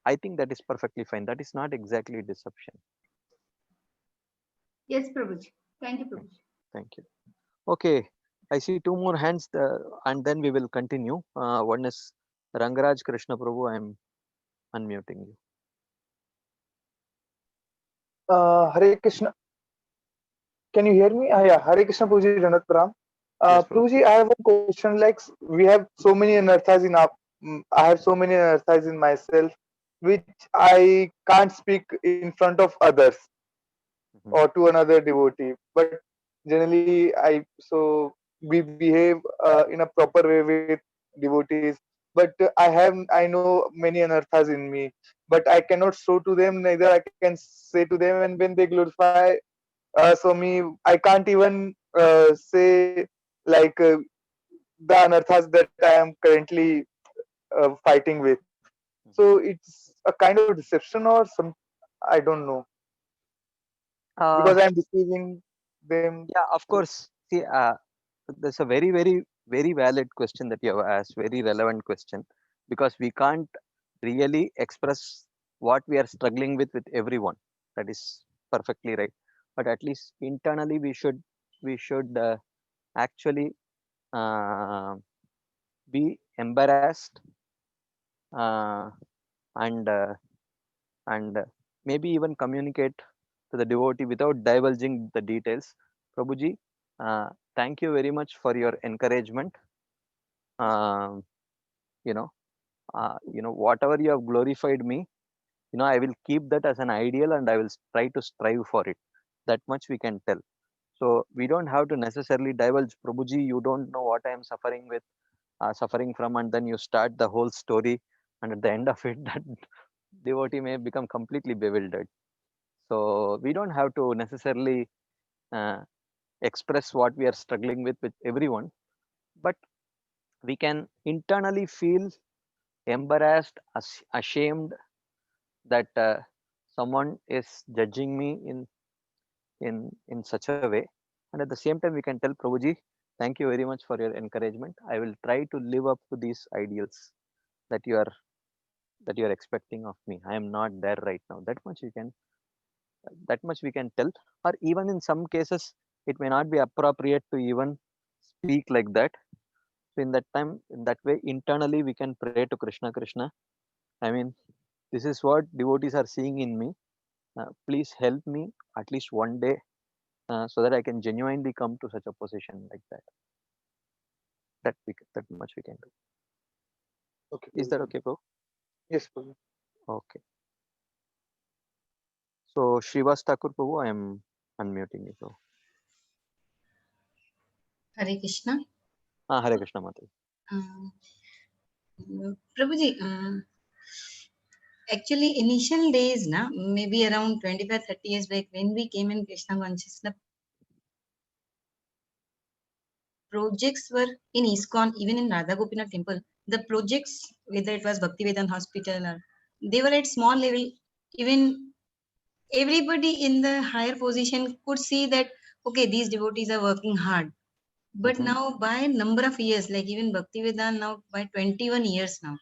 I think that is perfectly fine. That is not exactly deception. Yes, Prabhuji. Thank you, Prabhuji. Thank you. Okay, I see two more hands, and then we will continue. One is Rangaraj Krishna Prabhu. I am unmuting you. Hare Krishna. Can you hear me? Yeah, Hare Krishna Prabhuji, Janat Pram. Yes, Prabhu. Prabhuji, I have one question. Like, we have so many anarthas in I have so many anarthas in myself, which I can't speak in front of others Mhm. or to another devotee. But generally, we behave in a proper way with devotees. But I know many anarthas in me, but I cannot show to them. Neither I can say to them, and when they glorify so I can't even say like the anarthas that I am currently fighting with. So it's a kind of deception or some, I don't know, because I'm deceiving them. Yeah, of course. See, that's a very valid question that you have asked. Very relevant question, because we can't really express what we are struggling with everyone. That is perfectly right. But at least internally, we should actually uh, be embarrassed, uh, and and maybe even communicate to the devotee without divulging the details. Prabhuji, thank you very much for your encouragement. Um, you know, whatever you have glorified me, I will keep that as an ideal, and I will try to strive for it. That much we can tell. So we don't have to necessarily divulge. Prabhuji, you don't know what I am suffering from, and then you start the whole story, and at the end of it, that devotee may become completely bewildered. So we don't have to necessarily uh, express what we are struggling with everyone, but we can internally feel embarrassed, ashamed that someone is judging me in such a way. And at the same time, we can tell Prabhuji, thank you very much for your encouragement. I will try to live up to these ideals that you are expecting of me. I am not there right now. That much we can tell. Or even in some cases, it may not be appropriate to even speak like that. So in that time, in that way, internally we can pray to Krishna. I mean, this is what devotees are seeing in me. Please help me at least one day, so that I can genuinely come to such a position like that. That much we can do. Okay, Is that Prabhuji. okay, bro? Yes, Prabhuji. Okay. So Srivas Thakur Prabhu, I am unmuting you, bro. Hare Krishna. Hare Krishna Mata. Prabhuji, actually initial days, maybe around 25-30 years back, when we came in Krishna consciousness, the projects were in ISKCON, even in Radha Gopinath temple. The projects, whether it was Bhaktivedanta Hospital, or they were at small level. Even everybody in the higher position could see that, okay, these devotees are working hard. But now by number of years, like even Bhaktivedanta now by 21 years now.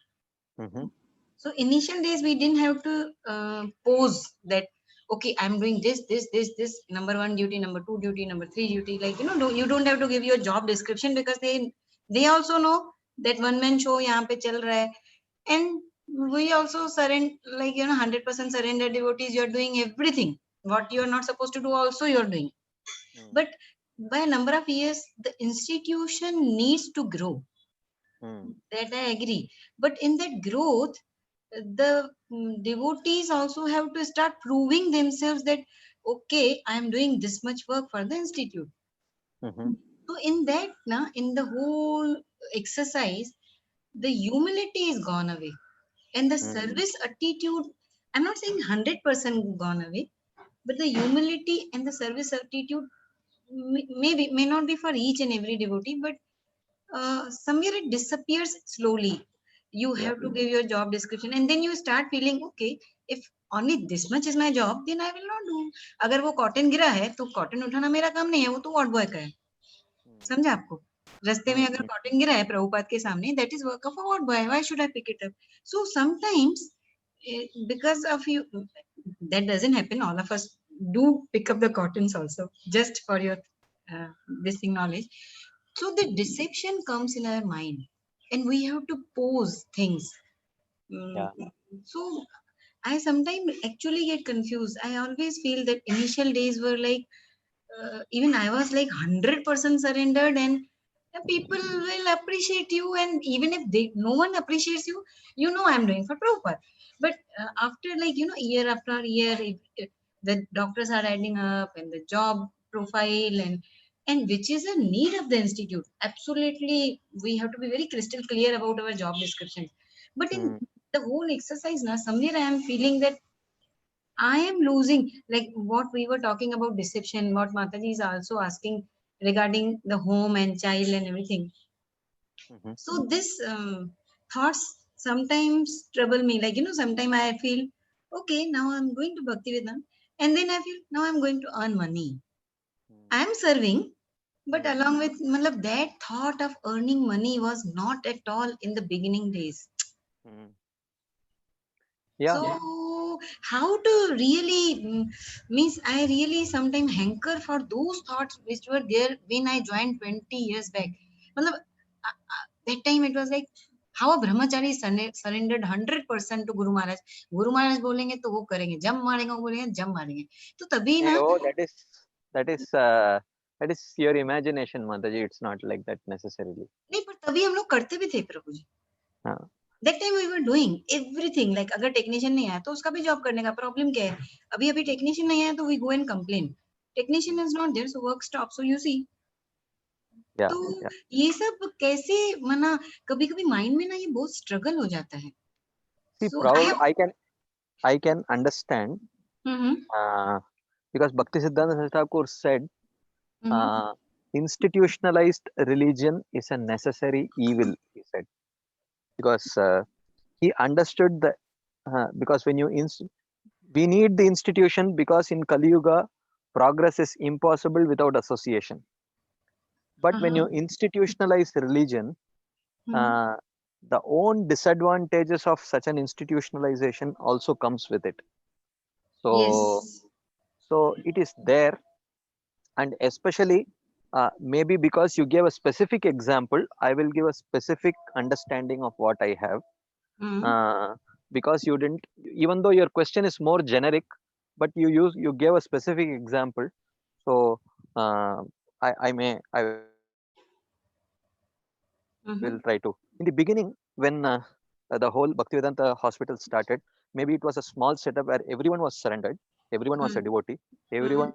So initial days we didn't have to pose that, okay, I'm doing this, number one duty, number two duty, number three duty. Like, you don't have to give your job description because they also know that one man show yahan pe chal raha hai. And we also surrender, like, 100% surrender devotees, you're doing everything. What you're not supposed to do also you're doing. But by a number of years, the institution needs to grow. That I agree. But in that growth, the devotees also have to start proving themselves that, okay, I am doing this much work for the institute. So in that, in the whole exercise, the humility is gone away. And the service attitude, I'm not saying 100% gone away, but the humility and the service attitude may not be for each and every devotee, but somewhere it disappears slowly. You have to give your job description, and then you start feeling, okay, if only this much is my job, then I will not do. अगर वो cotton गिरा है तो cotton उठाना मेरा काम नहीं है, वो तो वार्ड बॉय का है. समझा आपको? रास्ते में अगर कॉटन गिरा है प्रभुपाद के सामने, that is work of a ward boy. Why should I pick it up? So sometimes, because of you, that doesn't happen. All of us do pick up the cottons also, just for your this thing knowledge. So the deception comes in our mind, and we have to pose things. So I sometimes actually get confused. I always feel that initial days were like, even I was like 100% surrendered, and people will appreciate you. And even if no one appreciates you, I'm doing for Prabhupada. But after, like, year after year, if the doctors are adding up and the job profile and which is a need of the institute. Absolutely, we have to be very crystal clear about our job description. But in the whole exercise now, somewhere I am feeling that I am losing, like what we were talking about deception, what Mataji is also asking regarding the home and child and everything. So this thoughts sometimes trouble me. Like, sometimes I feel, okay, now I'm going to Bhaktivedanta, and then I feel now I'm going to earn money. I'm serving, but along with that thought of earning money was not at all in the beginning days. So how to really means I really sometimes hanker for those thoughts which were there when I joined 20 years back. That time it was like how a brahmachari surrendered 100% to Guru Maharaj. Guru Maharaj बोलेंगे तो वो करेंगे, जब मारेंगे वो बोलेंगे जब मारेंगे. तो तभी ना that is your imagination, Mataji. It's not like that necessarily. नहीं, पर तभी हम लोग करते भी थे प्रभु जी. That time we were doing everything. Like अगर technician नहीं आया तो उसका भी job करने का problem क्या है? अभी technician नहीं आया तो we go and complain. Technician is not there, so work stops. So you see. तो ये सब कैसे मना कभी-कभी mind में ना ये बहुत struggle हो जाता है. See, probably I can understand because Bhaktisiddhanta Thakur said institutionalized religion is a necessary evil, he said. Because he understood because when we need the institution because in Kali Yuga, progress is impossible without association. But when you institutionalize religion, the own disadvantages of such an institutionalization also comes with it. So it is there, and especially maybe because you gave a specific example, I will give a specific understanding of what I have. Because you didn't, even though your question is more generic, but you gave a specific example. So I will try to. In the beginning, when the whole Bhaktivedanta hospital started, maybe it was a small setup where everyone was surrendered, everyone was a devotee, everyone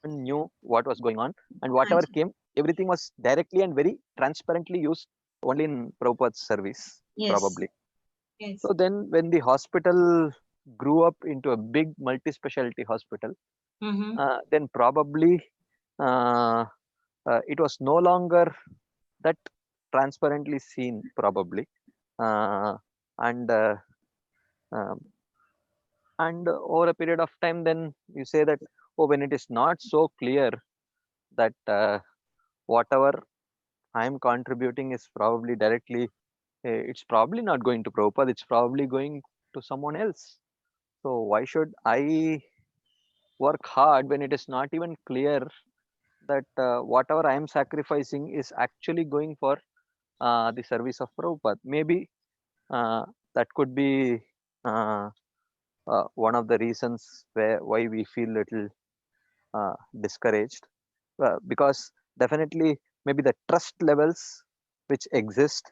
knew what was going on, and whatever came, everything was directly and very transparently used only in Prabhupada's service, probably. So then when the hospital grew up into a big multi-specialty hospital, then probably it was no longer that transparently seen, probably. And over a period of time, then you say that, oh, when it is not so clear, that whatever I am contributing is probably directly, it's probably not going to Prabhupada, it's probably going to someone else. So why should I work hard when it is not even clear that whatever I am sacrificing is actually going for the service of Prabhupada? Maybe that could be one of the reasons why we feel little discouraged, because definitely maybe the trust levels which exist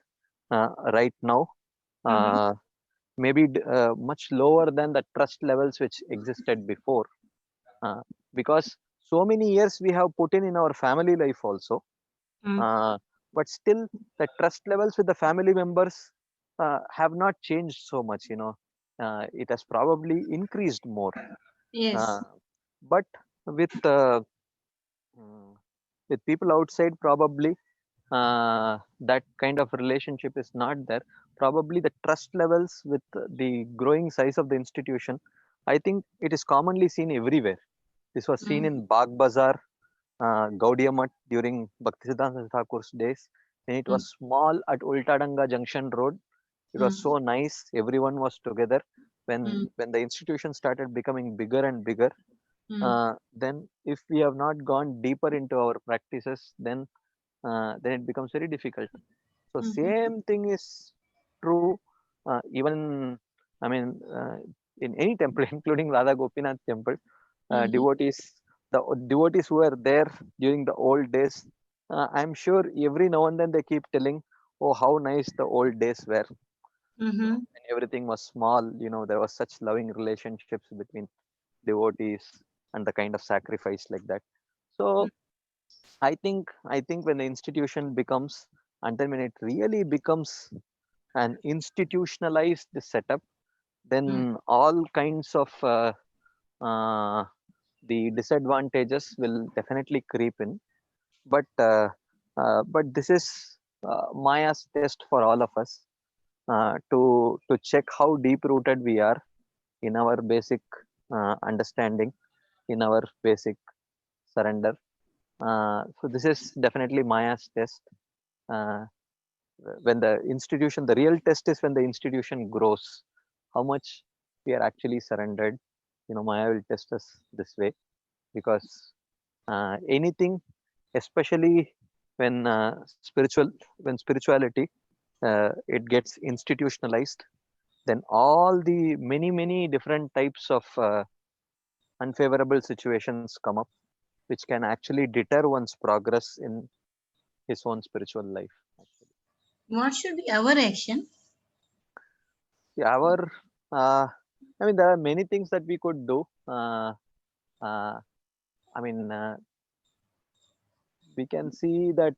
right now maybe much lower than the trust levels which existed before, because so many years we have put in our family life also, but still the trust levels with the family members have not changed so much, it has probably increased more. Yes. But with mm, with people outside, probably that kind of relationship is not there. Probably the trust levels with the growing size of the institution, I think it is commonly seen everywhere. This was seen in Bagh Bazaar, Gaudiya Math during Bhaktisiddhanta Thakur's days, when it was small at Ultadanga Junction Road. It was so nice. Everyone was together. When the institution started becoming bigger and bigger, then if we have not gone deeper into our practices, then it becomes very difficult. So same thing is true even, I mean, in any temple, including Radha Gopinath temple, devotees, the devotees who were there during the old days, I'm sure every now and then they keep telling, oh, how nice the old days were. When everything was small, there was such loving relationships between devotees and the kind of sacrifice like that. So I think when the institution becomes, and then when it really becomes an institutionalized setup, then all kinds of the disadvantages will definitely creep in. But this is Maya's test for all of us, to check how deep rooted we are in our basic understanding, in our basic surrender. So this is definitely Maya's test. Uh, when the real test is when the institution grows, how much we are actually surrendered. Maya will test us this way, because anything, especially when spirituality it gets institutionalized, then all the many different types of unfavorable situations come up, which can actually deter one's progress in his own spiritual life. What should be our action? Yeah, I mean, there are many things that we could do. I mean, we can see that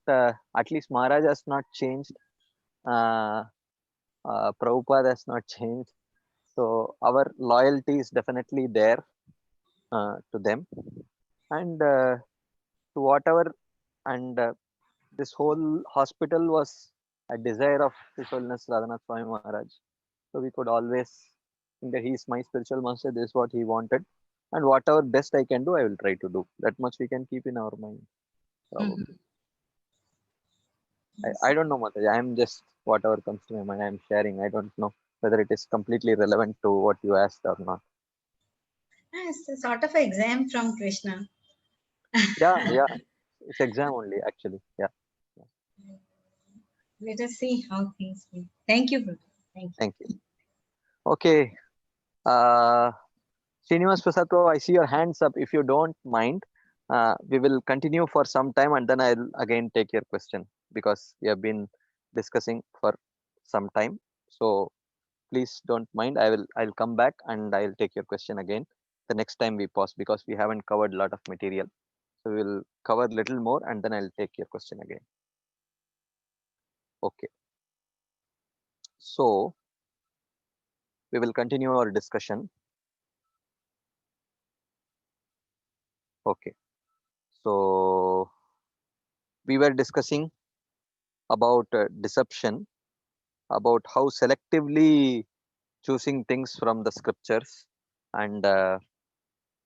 at least Maharaj has not changed. Prabhupada has not changed. So our loyalty is definitely there to them, and to whatever. And this whole hospital was a desire of His Holiness Radhanath Swami Maharaj. So we could always think that he is my spiritual master, this is what he wanted. And whatever best I can do, I will try to do. That much we can keep in our mind. Probably. I don't know, Mataji. I'm just whatever comes to my mind, I'm sharing. I don't know whether it is completely relevant to what you asked or not. It's a sort of an exam from Krishna. Yeah. It's exam only, actually. Yeah. Let us see how things go. Thank you, brother. Thank you. Okay. Srinivas Prasato, I see your hands up. If you don't mind, we will continue for some time, and then I'll again take your question, because we have been discussing for some time. So please don't mind. I'll come back and I'll take your question again the next time we pause, because we haven't covered a lot of material. So we'll cover a little more and then I'll take your question again. Okay. So we will continue our discussion. Okay. So we were discussing about deception, about how selectively choosing things from the scriptures, and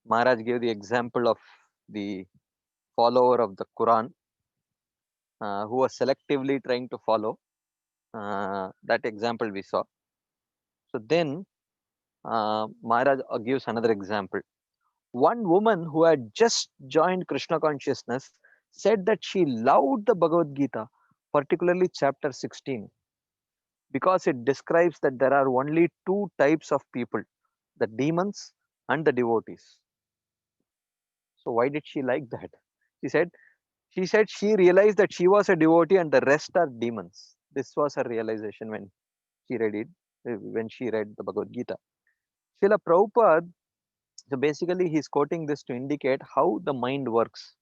Maharaj gave the example of the follower of the Quran, who was selectively trying to follow. That example we saw. So then Maharaj gives another example. One woman who had just joined Krishna consciousness said that she loved the Bhagavad Gita, particularly chapter 16, because it describes that there are only two types of people, the demons and the devotees. So why did she like that? She said she realized that she was a devotee and the rest are demons. This was her realization when she read it, when she read the Bhagavad Gita. Srila Prabhupada, so basically he's quoting this to indicate how the mind works.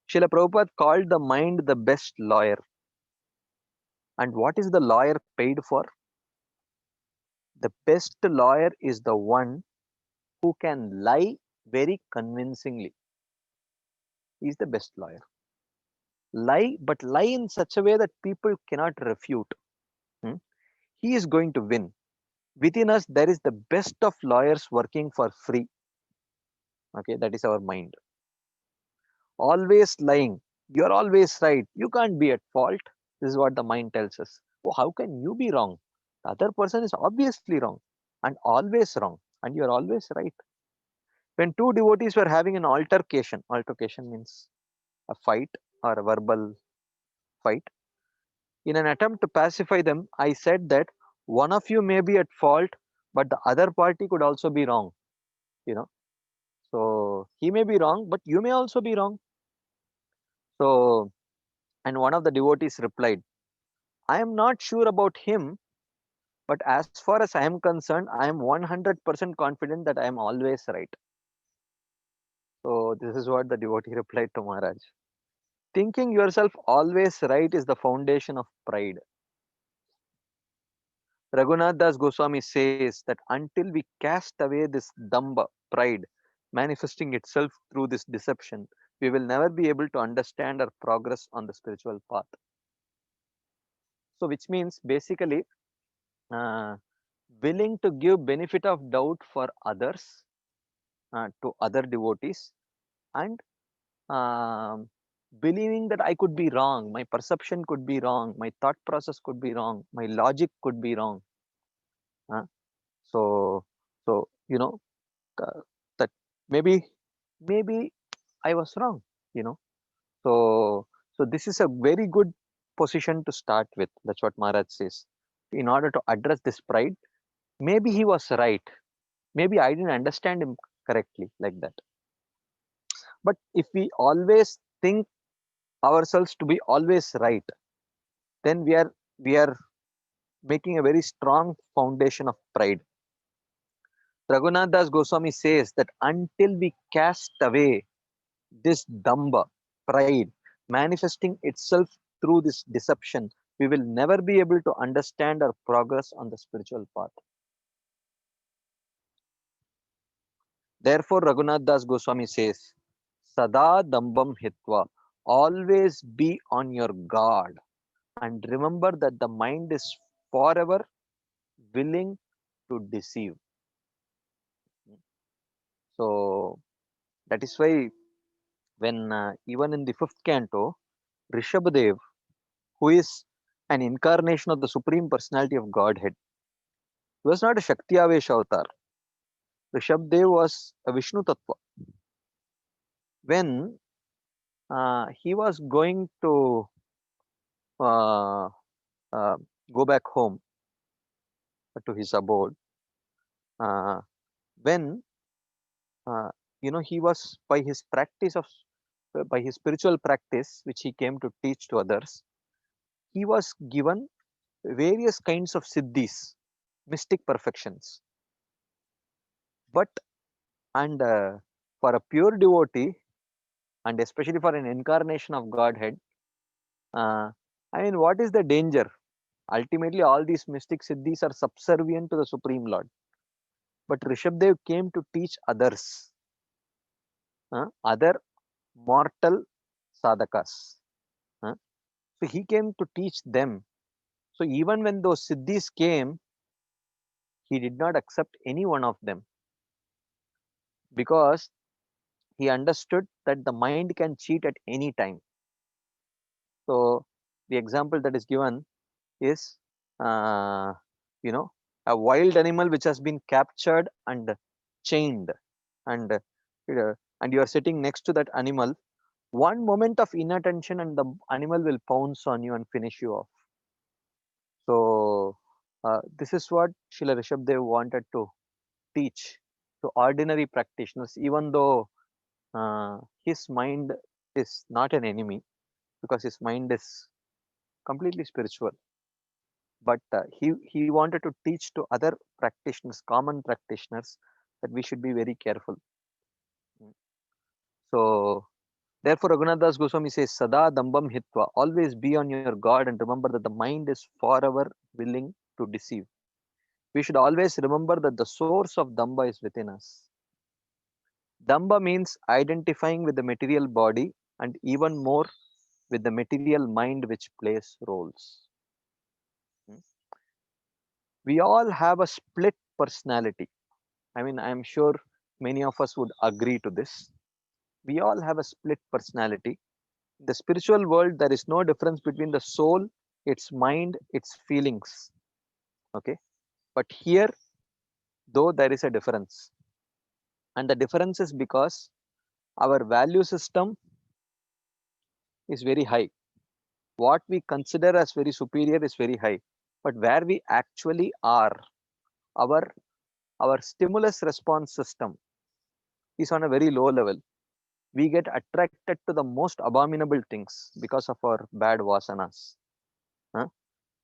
Srila Prabhupada called the mind the best lawyer. And what is the lawyer paid for? The best lawyer is the one who can lie very convincingly. He's the best lawyer. Lie, but lie in such a way that people cannot refute. He is going to win. Within us, there is the best of lawyers working for free. Okay, that is our mind. Always lying. You're always right. You can't be at fault. This is what the mind tells us. Oh, how can you be wrong? The other person is obviously wrong and always wrong, and you're always right. When two devotees were having an altercation means a fight or a verbal fight. In an attempt to pacify them, I said that one of you may be at fault, but the other party could also be wrong. So he may be wrong, but you may also be wrong. So, and one of the devotees replied, I am not sure about him, but as far as I am concerned, I am 100% confident that I am always right. So this is what the devotee replied to Maharaj. Thinking yourself always right is the foundation of pride. Raghunath Das Goswami says that until we cast away this damba, pride, manifesting itself through this deception, we will never be able to understand or progress on the spiritual path. So which means basically willing to give benefit of doubt for others, to other devotees, and believing that I could be wrong, my perception could be wrong, my thought process could be wrong, my logic could be wrong. So that maybe I was wrong. So this is a very good position to start with. That's what Maharaj says. In order to address this pride, maybe he was right. Maybe I didn't understand him correctly, like that. But if we always think ourselves to be always right, then we are making a very strong foundation of pride. Raghunath Das Goswami says that until we cast away this damba, pride, manifesting itself through this deception, we will never be able to understand or progress on the spiritual path. Therefore, Raghunath Das Goswami says, Sada dambam hitva, always be on your guard and remember that the mind is forever willing to deceive. So that is why when even in the 5th canto, Rishabhadev, who is an incarnation of the Supreme Personality of Godhead, he was not a Shakti Avesh avatar. Rishabhadev was a Vishnu Tattva. When he was going to go back home to his abode, when he was by his spiritual practice, which he came to teach to others, he was given various kinds of siddhis, mystic perfections. But for a pure devotee, and especially for an incarnation of Godhead, what is the danger? Ultimately, all these mystic siddhis are subservient to the Supreme Lord. But Rishabhadev came to teach others, other mortal sadhakas. So he came to teach them. So even when those siddhis came, he did not accept any one of them, because he understood that the mind can cheat at any time. So the example that is given is, uh, you know, a wild animal which has been captured and chained, and and you are sitting next to that animal. One moment of inattention and the animal will pounce on you and finish you off. So this is what Srila Rishabdev wanted to teach to ordinary practitioners, even though his mind is not an enemy, because his mind is completely spiritual. But he wanted to teach to other practitioners, common practitioners, that we should be very careful. So therefore, Raghunath Das Goswami says, Sada Dambam Hitva, always be on your guard and remember that the mind is forever willing to deceive. We should always remember that the source of Damba is within us. Damba means identifying with the material body and even more with the material mind which plays roles. We all have a split personality. I mean, I'm sure many of us would agree to this. We all have a split personality. In the spiritual world, there is no difference between the soul, its mind, its feelings. Okay. But here, though, there is a difference. And the difference is because our value system is very high. What we consider as very superior is very high. But where we actually are, our stimulus response system is on a very low level. We get attracted to the most abominable things because of our bad vasanas.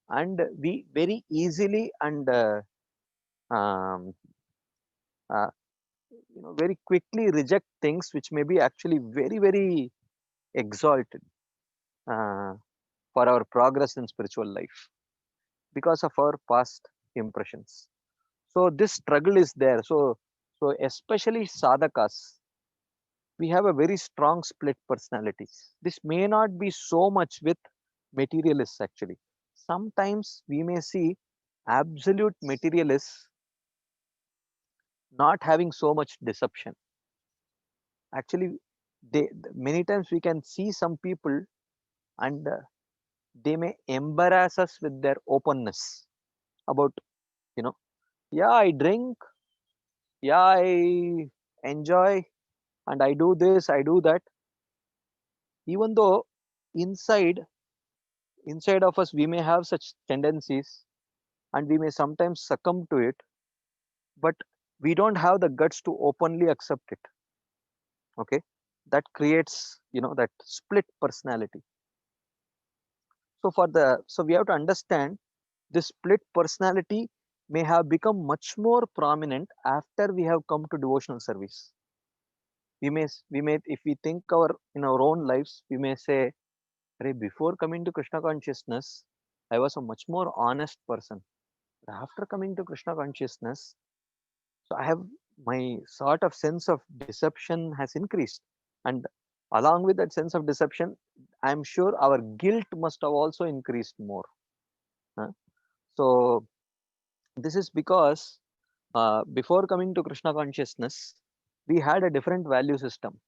And we very easily and um, very quickly reject things which may be actually very, very exalted for our progress in spiritual life because of our past impressions. So this struggle is there. So especially sadhakas, we have a very strong split personality. This may not be so much with materialists actually. Sometimes we may see absolute materialists not having so much deception. Actually, many times we can see some people and they may embarrass us with their openness about, yeah, I drink, yeah, I enjoy, and I do this, I do that. Even though inside of us we may have such tendencies and we may sometimes succumb to it, but we don't have the guts to openly accept it. Okay, that creates that split personality. So we have to understand this split personality may have become much more prominent after we have come to devotional service. We may if we think in our own lives, we may say, before coming to Krishna consciousness, I was a much more honest person. But after coming to Krishna consciousness, so I have my sort of sense of deception has increased. And along with that sense of deception, I'm sure our guilt must have also increased more. So this is because before coming to Krishna consciousness, we had a different value system.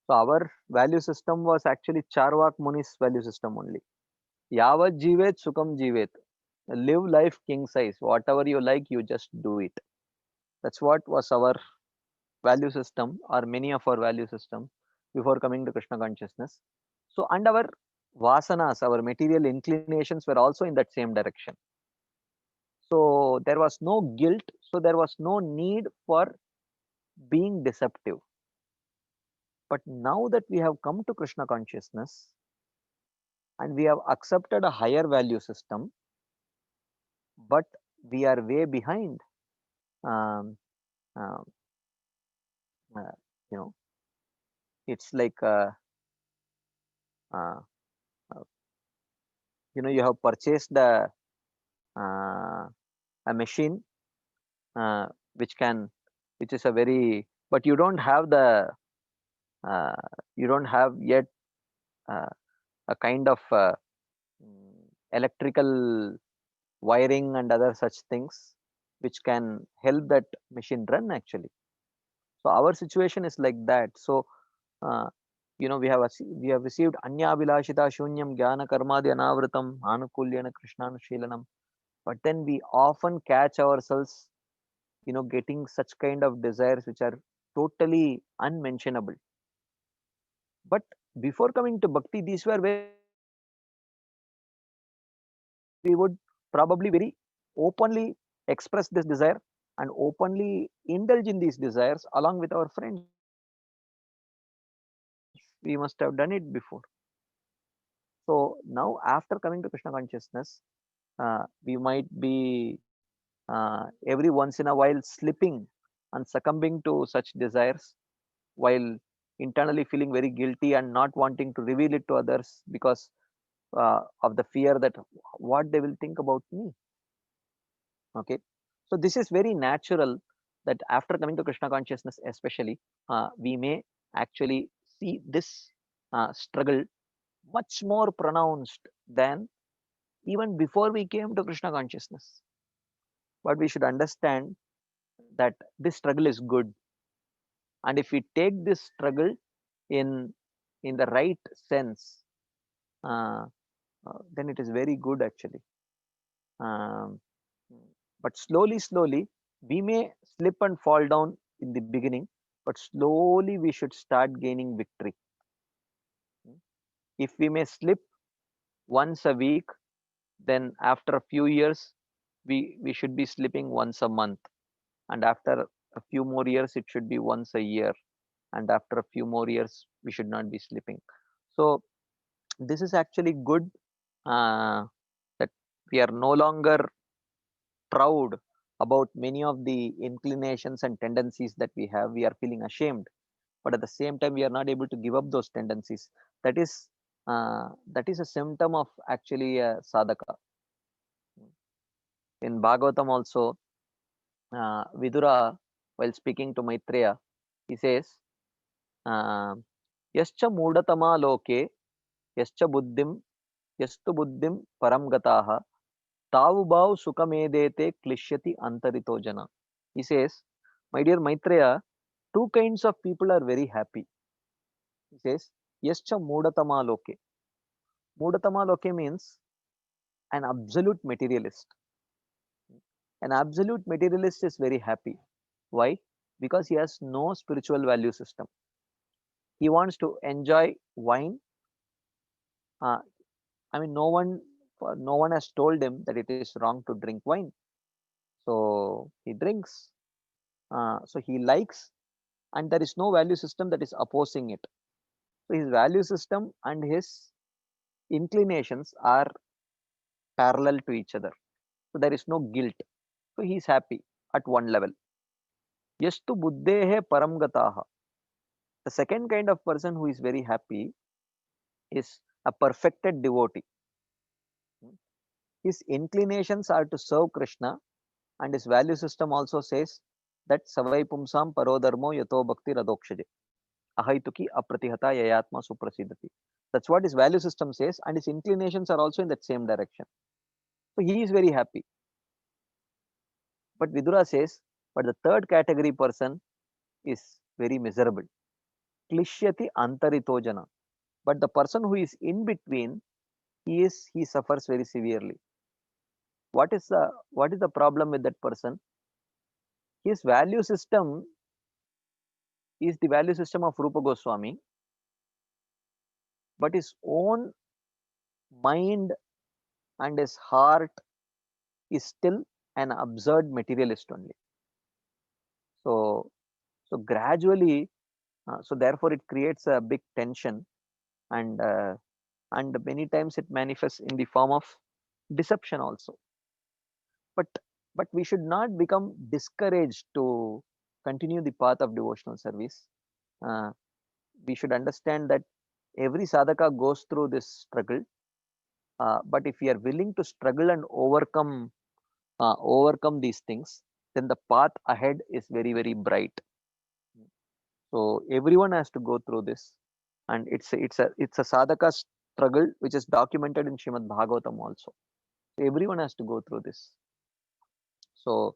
So our value system was actually Charvak Muni's value system only. Yavat jivet sukam jivet. Live life king size. Whatever you like, you just do it. That's what was our value system, or many of our value system, before coming to Krishna consciousness. So, and our vasanas, our material inclinations were also in that same direction. So there was no guilt. So there was no need for being deceptive. But now that we have come to Krishna consciousness and we have accepted a higher value system, but we are way behind. Um, uh, uh, you know, it's like uh, you have purchased a machine uh, which is a very, but you don't have you don't have yet uh, a kind of electrical wiring and other such things which can help that machine run actually. So our situation is like that. So we have received anya abhilashita shunyam jnana karmadi anavritam anukulyana krishnanushilanam, but then we often catch ourselves getting such kind of desires which are totally unmentionable. But before coming to bhakti, these were very we would probably very openly express this desire and openly indulge in these desires along with our friends. We must have done it before. So now after coming to Krishna consciousness, we might be every once in a while slipping and succumbing to such desires, while internally feeling very guilty and not wanting to reveal it to others because of the fear that what they will think about me. Okay, so this is very natural that after coming to Krishna consciousness especially, we may actually see this struggle much more pronounced than even before we came to Krishna consciousness. But we should understand that this struggle is good, and if we take this struggle in the right sense, uh, then it is very good actually. Um, but slowly, we may slip and fall down in the beginning, but slowly we should start gaining victory. If we may slip once a week, then after a few years, we should be slipping once a month, and after a few more years, it should be once a year, and after a few more years, we should not be slipping. So this is actually good, that we are no longer proud about many of the inclinations and tendencies that we have. We are feeling ashamed, but at the same time we are not able to give up those tendencies. That is a symptom of actually a sadhaka. In Bhagavatam also, Vidura, while speaking to Maitreya, he says, yascha mudatama loke yascha yastu buddhim param gataha tavu bhav sukhamedete klishyati antarito jana. He says, my dear Maitreya, two kinds of people are very happy. He says, yascha mudatama loke. Mudatama loke means an absolute materialist. An absolute materialist is very happy. Why? Because he has no spiritual value system. He wants to enjoy wine. No one has told him that it is wrong to drink wine. So he drinks. So he likes, and there is no value system that is opposing it. So his value system and his inclinations are parallel to each other. So there is no guilt. So he is happy at one level. Yastu buddhehe paramgataha. The second kind of person who is very happy is a perfected devotee. His inclinations are to serve Krishna, and his value system also says that savai pumsam parodharmo yato bhakti radokshaje ahaituki apratihata yayatma suprasidati. That's what his value system says, and his inclinations are also in that same direction. So he is very happy. But Vidura says, but the third category person is very miserable. Klishyati antarito jana. But the person who is in between, he suffers very severely. What is the problem with that person? His value system is the value system of Rupa Goswami, but his own mind and his heart is still an absurd materialist only. So gradually, so therefore it creates a big tension, and many times it manifests in the form of deception also. But we should not become discouraged to continue the path of devotional service. We should understand that every sadhaka goes through this struggle, but if we are willing to struggle and overcome these things, then the path ahead is very, very bright. So everyone has to go through this, and it's a sadhaka struggle which is documented in Srimad Bhagavatam also. So everyone has to go through this. So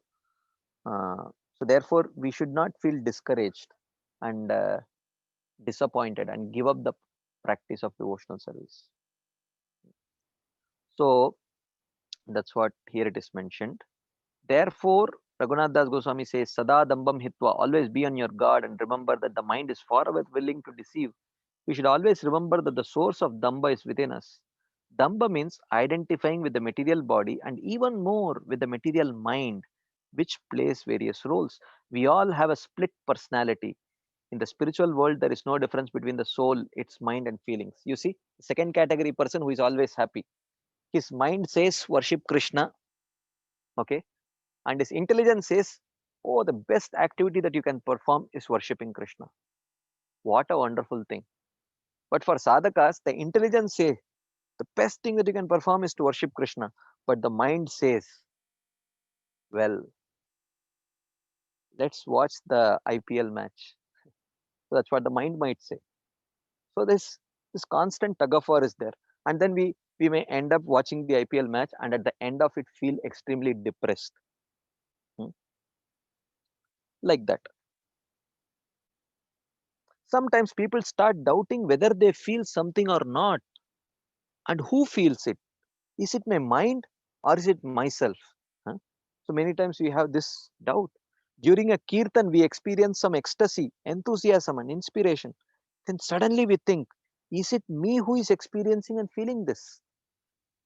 therefore we should not feel discouraged. and disappointed and give up the practice of devotional service. So that's what here it is mentioned. Therefore, Raghunath Das Goswami says, Sada Dambam Hitva, always be on your guard and remember that the mind is far away willing to deceive. We should always remember that the source of Damba is within us. Damba means identifying with the material body and even more with the material mind, which plays various roles. We all have a split personality. In the spiritual world, there is no difference between the soul, its mind, and feelings. You see, the second category person who is always happy. His mind says worship Krishna, okay, and his intelligence says, oh, the best activity that you can perform is worshipping Krishna. What a wonderful thing. But for sadhakas, the intelligence says the best thing that you can perform is to worship Krishna. But the mind says, well, let's watch the IPL match. So that's what the mind might say. So this constant tug of war is there. And then we may end up watching the IPL match and at the end of it feel extremely depressed. Like that. Sometimes people start doubting whether they feel something or not. And who feels it? Is it my mind or is it myself? Huh? So many times we have this doubt. During a kirtan, we experience some ecstasy, enthusiasm, and inspiration. Then suddenly we think, is it me who is experiencing and feeling this?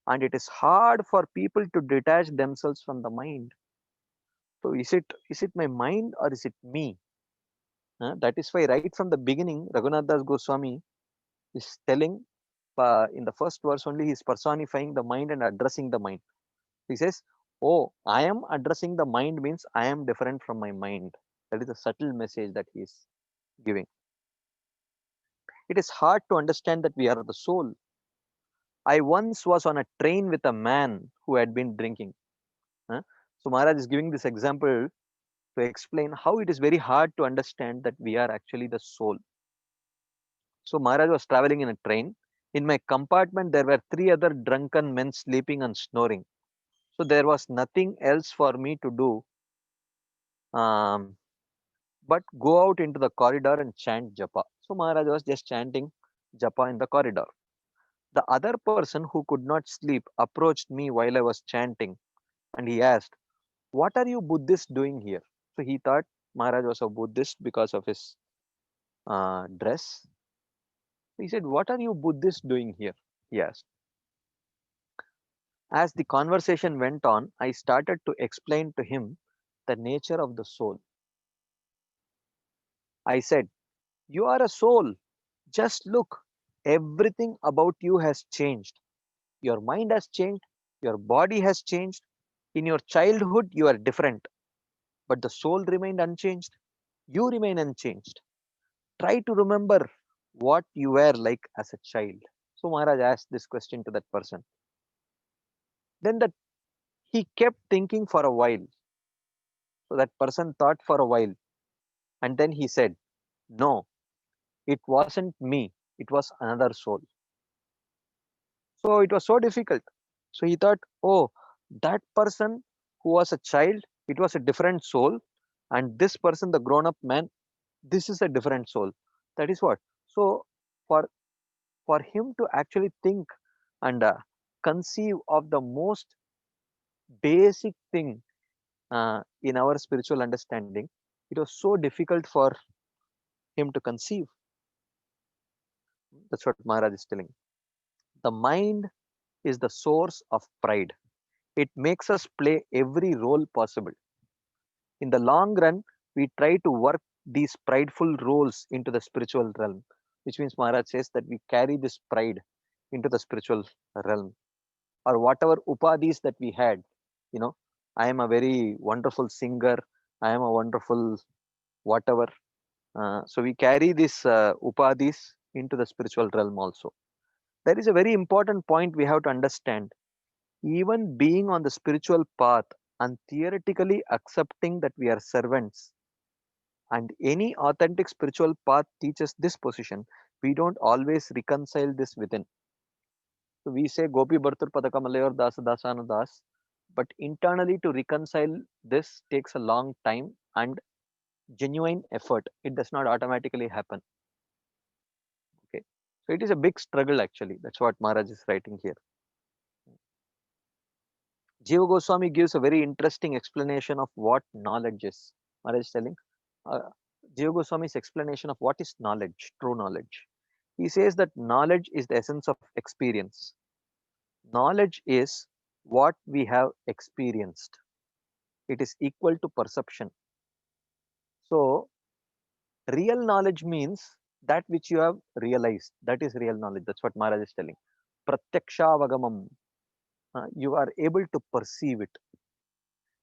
And it is hard for people to detach themselves from the mind. So is it my mind or is it me? That is why right from the beginning, Raghunath Das Goswami is telling in the first verse only, he is personifying the mind and addressing the mind. He says, oh, I am addressing the mind means I am different from my mind. That is a subtle message that he is giving. It is hard to understand that we are the soul. I once was on a train with a man who had been drinking. So Maharaj is giving this example to explain how it is very hard to understand that we are actually the soul. So Maharaj was traveling in a train. In my compartment, there were 3 other drunken men sleeping and snoring. So there was nothing else for me to do but go out into the corridor and chant japa. So Maharaj was just chanting japa in the corridor. The other person who could not sleep approached me while I was chanting and he asked, what are you Buddhists doing here? So he thought Maharaj was a Buddhist because of his dress. He said, what are you Buddhists doing here? He asked. As the conversation went on, I started to explain to him the nature of the soul. I said, you are a soul. Just look, everything about you has changed. Your mind has changed. Your body has changed. In your childhood, you are different. But the soul remained unchanged. You remain unchanged. Try to remember what you were like as a child. So Maharaj asked this question to that person. Then that he kept thinking for a while. So that person thought for a while. And then he said, no, it wasn't me. It was another soul. So it was so difficult. So he thought, oh, that person who was a child, it was a different soul. And this person, the grown up man, this is a different soul. That is what. So for him to actually think and conceive of the most basic thing in our spiritual understanding, it was so difficult for him to conceive. That's what Maharaj is telling. The mind is the source of pride. It makes us play every role possible. In the long run, we try to work these prideful roles into the spiritual realm, which means Maharaj says that we carry this pride into the spiritual realm, or whatever upadhis that we had. I am a very wonderful singer. I am a wonderful whatever. So we carry these upadhis into the spiritual realm also. There is a very important point we have to understand. Even being on the spiritual path and theoretically accepting that we are servants, and any authentic spiritual path teaches this position, we don't always reconcile this within. So we say Gopi Bhartur Padakamalayar Dasa Dasanu Das, but internally to reconcile this takes a long time and genuine effort, it does not automatically happen. Okay, so it is a big struggle actually. That's what Maharaj is writing here. Jiva Goswami gives a very interesting explanation of what knowledge is. Maharaj is telling Jiva Goswami's explanation of what is knowledge, true knowledge. He says that knowledge is the essence of experience. Knowledge is what we have experienced. It is equal to perception. So, real knowledge means that which you have realized. That is real knowledge. That's what Maharaj is telling. Pratyaksha you are able to perceive it.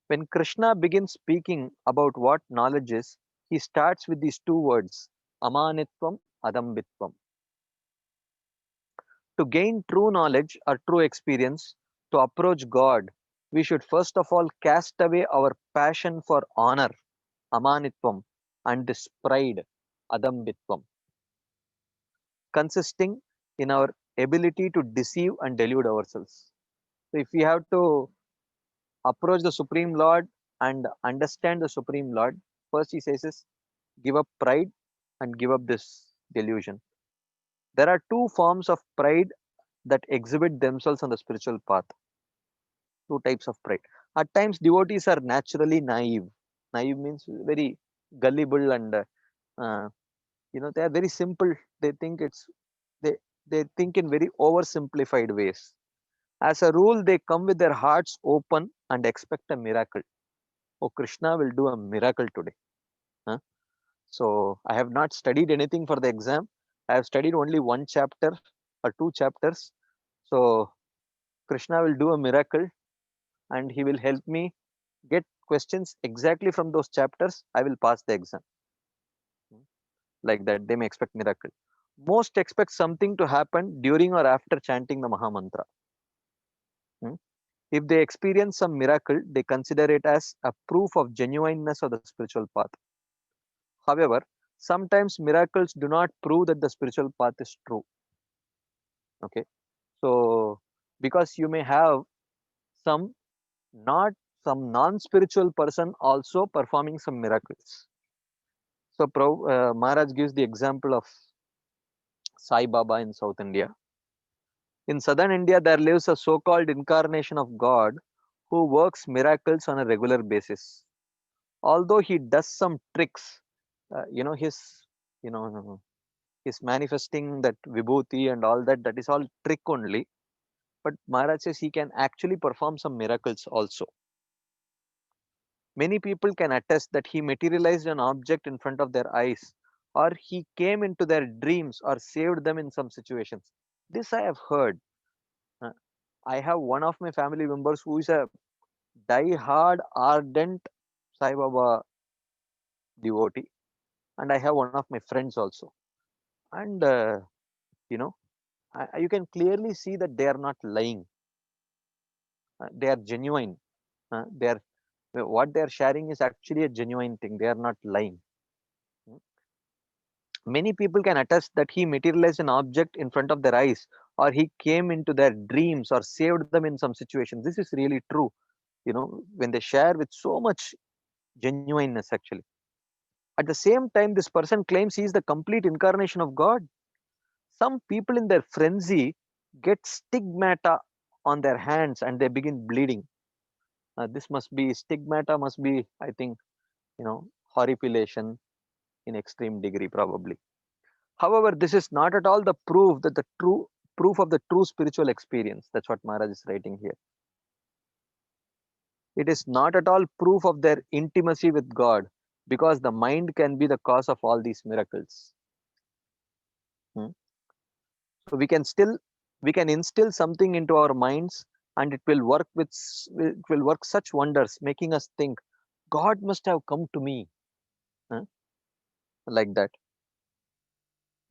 When Krishna begins speaking about what knowledge is, he starts with these two words, amanitvam, adambitvam. To gain true knowledge or true experience, to approach God, we should first of all cast away our passion for honor, amanitvam, and this pride, adambitvam, consisting in our ability to deceive and delude ourselves. So if we have to approach the Supreme Lord and understand the Supreme Lord, first he says is give up pride and give up this delusion. There are two forms of pride that exhibit themselves on the spiritual path. Two types of pride. At times, devotees are naturally naive. Naive means very gullible and they are very simple. They think they they think in very oversimplified ways. As a rule, they come with their hearts open and expect a miracle. Oh, Krishna will do a miracle today. Huh? So I have not studied anything for the exam. I have studied only one chapter or two chapters. So Krishna will do a miracle and he will help me get questions exactly from those chapters. I will pass the exam. Like that, they may expect miracle. Most expect something to happen during or after chanting the Maha Mantra. If they experience some miracle, they consider it as a proof of genuineness of the spiritual path. However, sometimes miracles do not prove that the spiritual path is true. Okay, so because you may have some non-spiritual person also performing some miracles. So Maharaj gives the example of Sai Baba in South India. In southern India, there lives a so-called incarnation of God who works miracles on a regular basis. Although he does some tricks, he's manifesting that vibhuti and all that. That is all trick only. But Maharaj says he can actually perform some miracles also. Many people can attest that he materialized an object in front of their eyes, or he came into their dreams or saved them in some situations. This I have heard. I have one of my family members who is a die-hard, ardent Sai Baba devotee, and I have one of my friends also. And you can clearly see that they are not lying. They are genuine. What they are sharing is actually a genuine thing. They are not lying. Many people can attest that he materialized an object in front of their eyes, or he came into their dreams or saved them in some situations. This is really true. When they share with so much genuineness, actually. At the same time, this person claims he is the complete incarnation of God. Some people in their frenzy get stigmata on their hands and they begin bleeding. This must be stigmata, must be, I think, horripilation in extreme degree, probably. However, this is not at all the proof that the true proof of the true spiritual experience. That's what Maharaj is writing here. It is not at all proof of their intimacy with God, because the mind can be the cause of all these miracles. So we can instill something into our minds, and it will work such wonders, making us think God must have come to me, like that.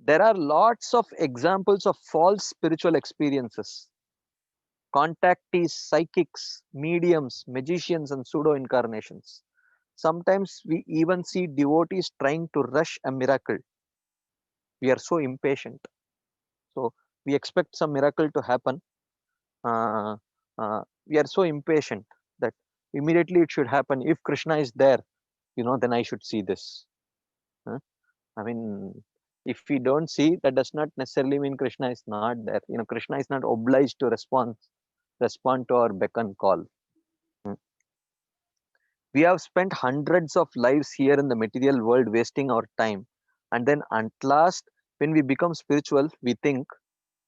There are lots of examples of false spiritual experiences. Contactees, psychics, mediums, magicians, and pseudo incarnations. Sometimes we even see devotees trying to rush a miracle. We are so impatient. So we expect some miracle to happen. We are so impatient that immediately it should happen. If Krishna is there, then I should see this. I mean, if we don't see, that does not necessarily mean Krishna is not there. Krishna is not obliged to respond to our beck and call. We have spent hundreds of lives here in the material world wasting our time, and then at last, when we become spiritual, we think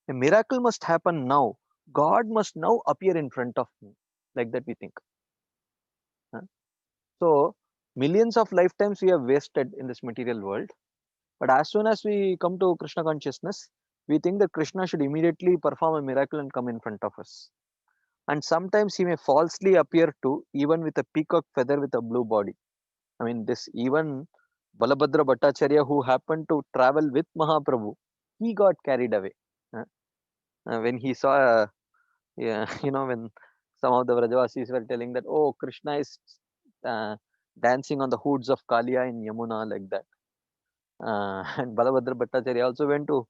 a miracle must happen now. God must now appear in front of me. Like that we think. So millions of lifetimes we have wasted in this material world. But as soon as we come to Krishna consciousness, we think that Krishna should immediately perform a miracle and come in front of us. And sometimes he may falsely appear too, even with a peacock feather with a blue body. I mean, this even Balabhadra Bhattacharya, who happened to travel with Mahaprabhu, he got carried away. When he saw, when some of the Vrajavasis were telling that, oh, Krishna is dancing on the hoods of Kalia in Yamuna, like that. And Balabhadra Bhattacharya also went to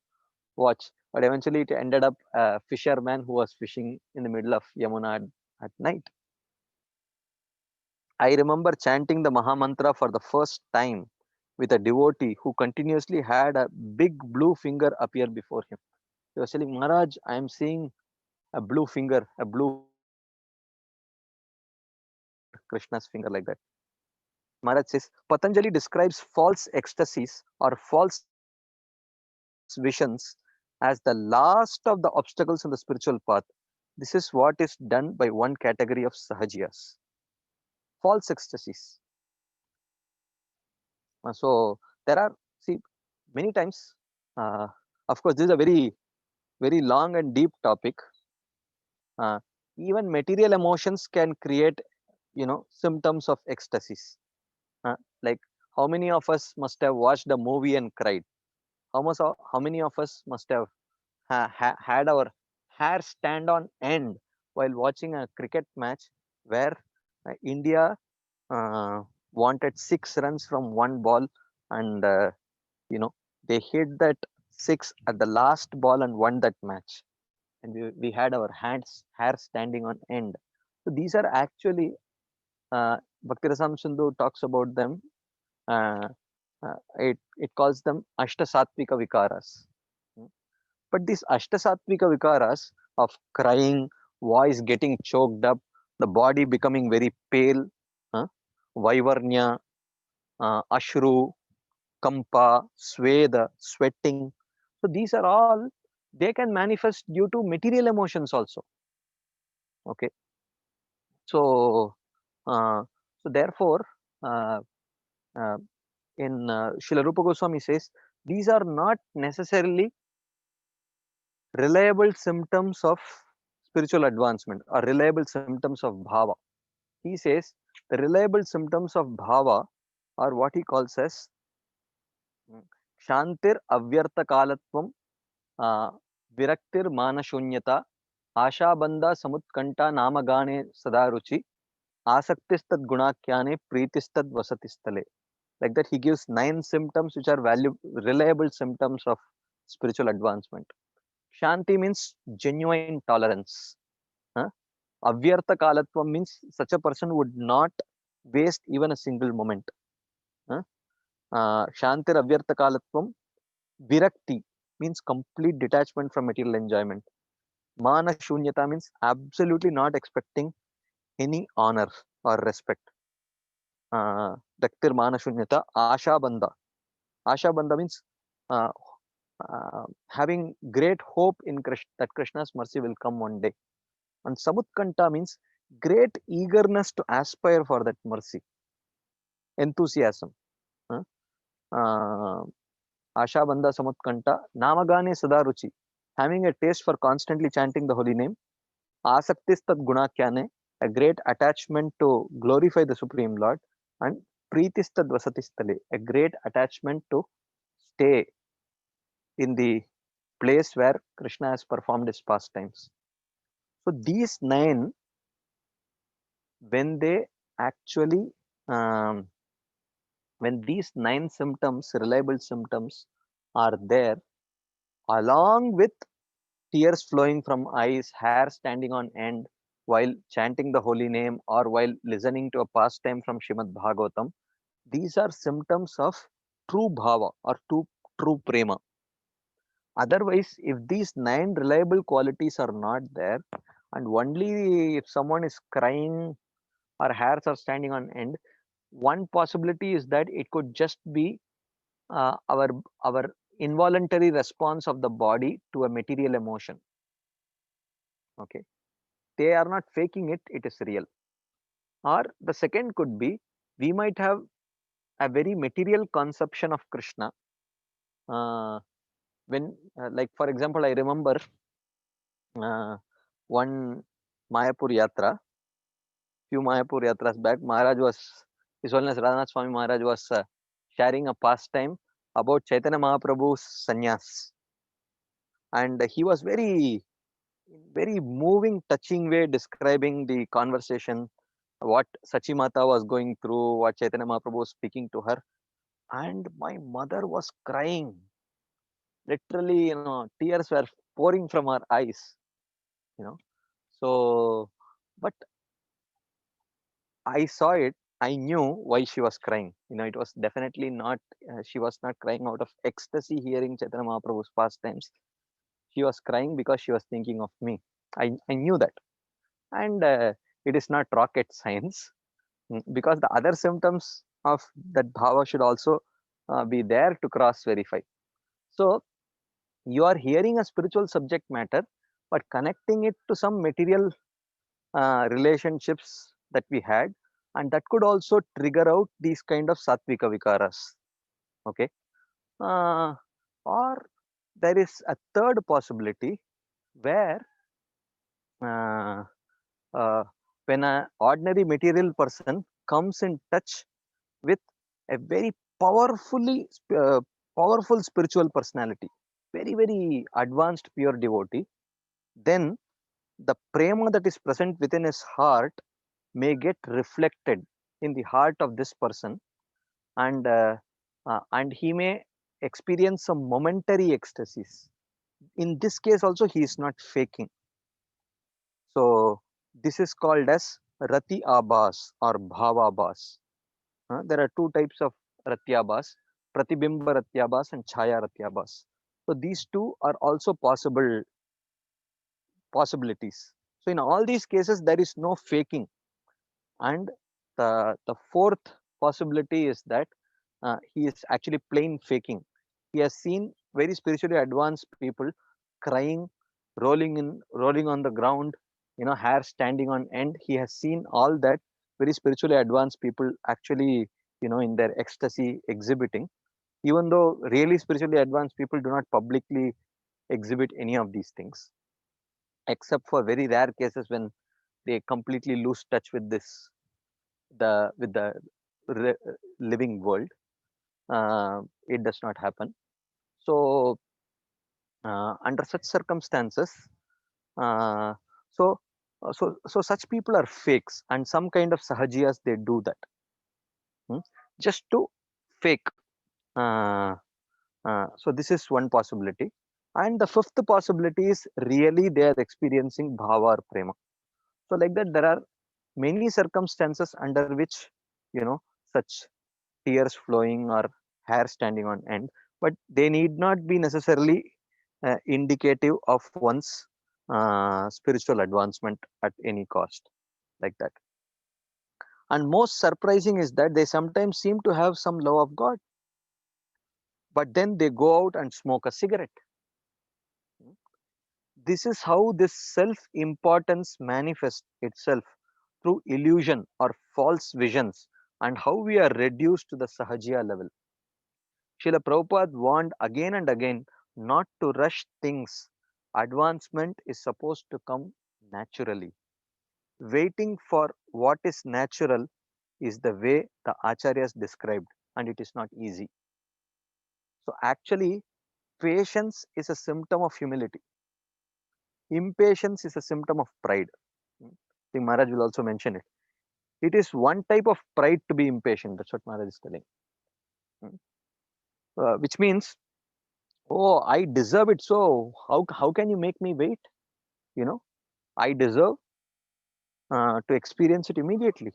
watch, but eventually it ended up a fisherman who was fishing in the middle of Yamuna at night. I remember chanting the Mahamantra for the first time with a devotee who continuously had a big blue finger appear before him. He was telling, Maharaj, I am seeing a blue finger, a blue Krishna's finger, like that. Maharaj says, Patanjali describes false ecstasies or false visions as the last of the obstacles in the spiritual path. This is what is done by one category of sahajiyas. False ecstasies. So there are, many times, of course, this is a very, very long and deep topic. Even material emotions can create, symptoms of ecstasies. Like how many of us must have watched a movie and cried? How many of us must have had our hair stand on end while watching a cricket match where India wanted 6 runs from one ball, and they hit that 6 at the last ball and won that match, and we had our hair standing on end. So these are actually Bhakti-Rasam Sindhu talks about them. It calls them Ashta-Satvika Vikaras. But these Ashta-Satvika Vikaras of crying, voice getting choked up, the body becoming very pale, Vaivarnya, Ashru, Kampa, Sweda, sweating. So these are all, they can manifest due to material emotions also. Okay. So, therefore, in Srila Rupa Goswami says, these are not necessarily reliable symptoms of spiritual advancement or reliable symptoms of bhava. He says the reliable symptoms of bhava are what he calls as Shantir Avyarta Kalatvam, Viraktir Manashunyata, Ashabandha Samutkanta Namagane Sadaruchi, Asaktistad Gunakyane Pritistad Vasatistale. Like that, he gives 9 symptoms which are reliable symptoms of spiritual advancement. Shanti means genuine tolerance. Avyartha Kalatvam means such a person would not waste even a single moment. Shantir Avyartha Kalatvam. Virakti means complete detachment from material enjoyment. Mana Shunyata means absolutely not expecting any honor or respect. Daktir Mana Shunyata. Asha Bandha. Asha Bandha means having great hope in that Krishna's mercy will come one day. And Samutkanta means great eagerness to aspire for that mercy. Enthusiasm. Ashabandha Samutkanta. Namagane Sadaruchi. Having a taste for constantly chanting the holy name. Asaktistad Gunakyane. A great attachment to glorify the Supreme Lord. And Pritistad Vasatistale. A great attachment to stay in the place where Krishna has performed his pastimes. So these 9, when they actually, when these 9 symptoms, reliable symptoms are there, along with tears flowing from eyes, hair standing on end while chanting the holy name or while listening to a pastime from Srimad Bhagavatam, These are symptoms of true bhava or true prema. Otherwise, if these 9 reliable qualities are not there, and only if someone is crying or hairs are standing on end, one possibility is that it could just be our involuntary response of the body to a material emotion. Okay, they are not faking it, it is real. Or the second could be, we might have a very material conception of Krishna. When like for example, I remember one Mayapur Yatra, few Mayapur Yatras back, Maharaj was, His Holiness Radhanath Swami Maharaj was sharing a pastime about Chaitanya Mahaprabhu's sannyas. And he was very moving, touching way describing the conversation, what Sachimata was going through, what Chaitanya Mahaprabhu was speaking to her. And my mother was crying. Literally, tears were pouring from her eyes, So, but I saw it. I knew why she was crying. It was definitely not, she was not crying out of ecstasy hearing Chaitanya Mahaprabhu's pastimes. She was crying because she was thinking of me. I knew that. And it is not rocket science, because the other symptoms of that bhava should also be there to cross verify. So, you are hearing a spiritual subject matter, but connecting it to some material relationships that we had, and that could also trigger out these kind of sattvika vikaras. Okay, or there is a third possibility where uh, uh, when an ordinary material person comes in touch with a very powerful spiritual personality, very advanced pure devotee, then the prema that is present within his heart may get reflected in the heart of this person, and he may experience some momentary ecstasies. In this case also, he is not faking. So this is called as rati abhas or bhava abhas. There are two types of ratyabhas: pratibimba ratyabhas and chaya ratyabhas. So these two are also possibilities. So in all these cases, there is no faking. And the fourth possibility is that he is actually plain faking. He has seen very spiritually advanced people crying, rolling on the ground, hair standing on end. He has seen all that very spiritually advanced people actually, in their ecstasy exhibiting, even though really spiritually advanced people do not publicly exhibit any of these things, except for very rare cases when they completely lose touch with the living world. It does not happen. So under such circumstances, uh, so so such people are fakes, and some kind of sahajiyas, they do that, just to fake. uh, so this is one possibility. And the fifth possibility is really they are experiencing bhava or prema. So like that, there are many circumstances under which, such tears flowing or hair standing on end, but they need not be necessarily indicative of one's spiritual advancement at any cost, like that. And most surprising is that they sometimes seem to have some love of God, but then they go out and smoke a cigarette. This is how this self-importance manifests itself through illusion or false visions, and how we are reduced to the sahajiya level. Srila Prabhupada warned again and again not to rush things. Advancement is supposed to come naturally. Waiting for what is natural is the way the acharyas described, and it is not easy. So actually, patience is a symptom of humility. Impatience is a symptom of pride. I think Maharaj will also mention it. It is one type of pride to be impatient. That's what Maharaj is telling. Which means, oh, I deserve it. So how can you make me wait? I deserve to experience it immediately,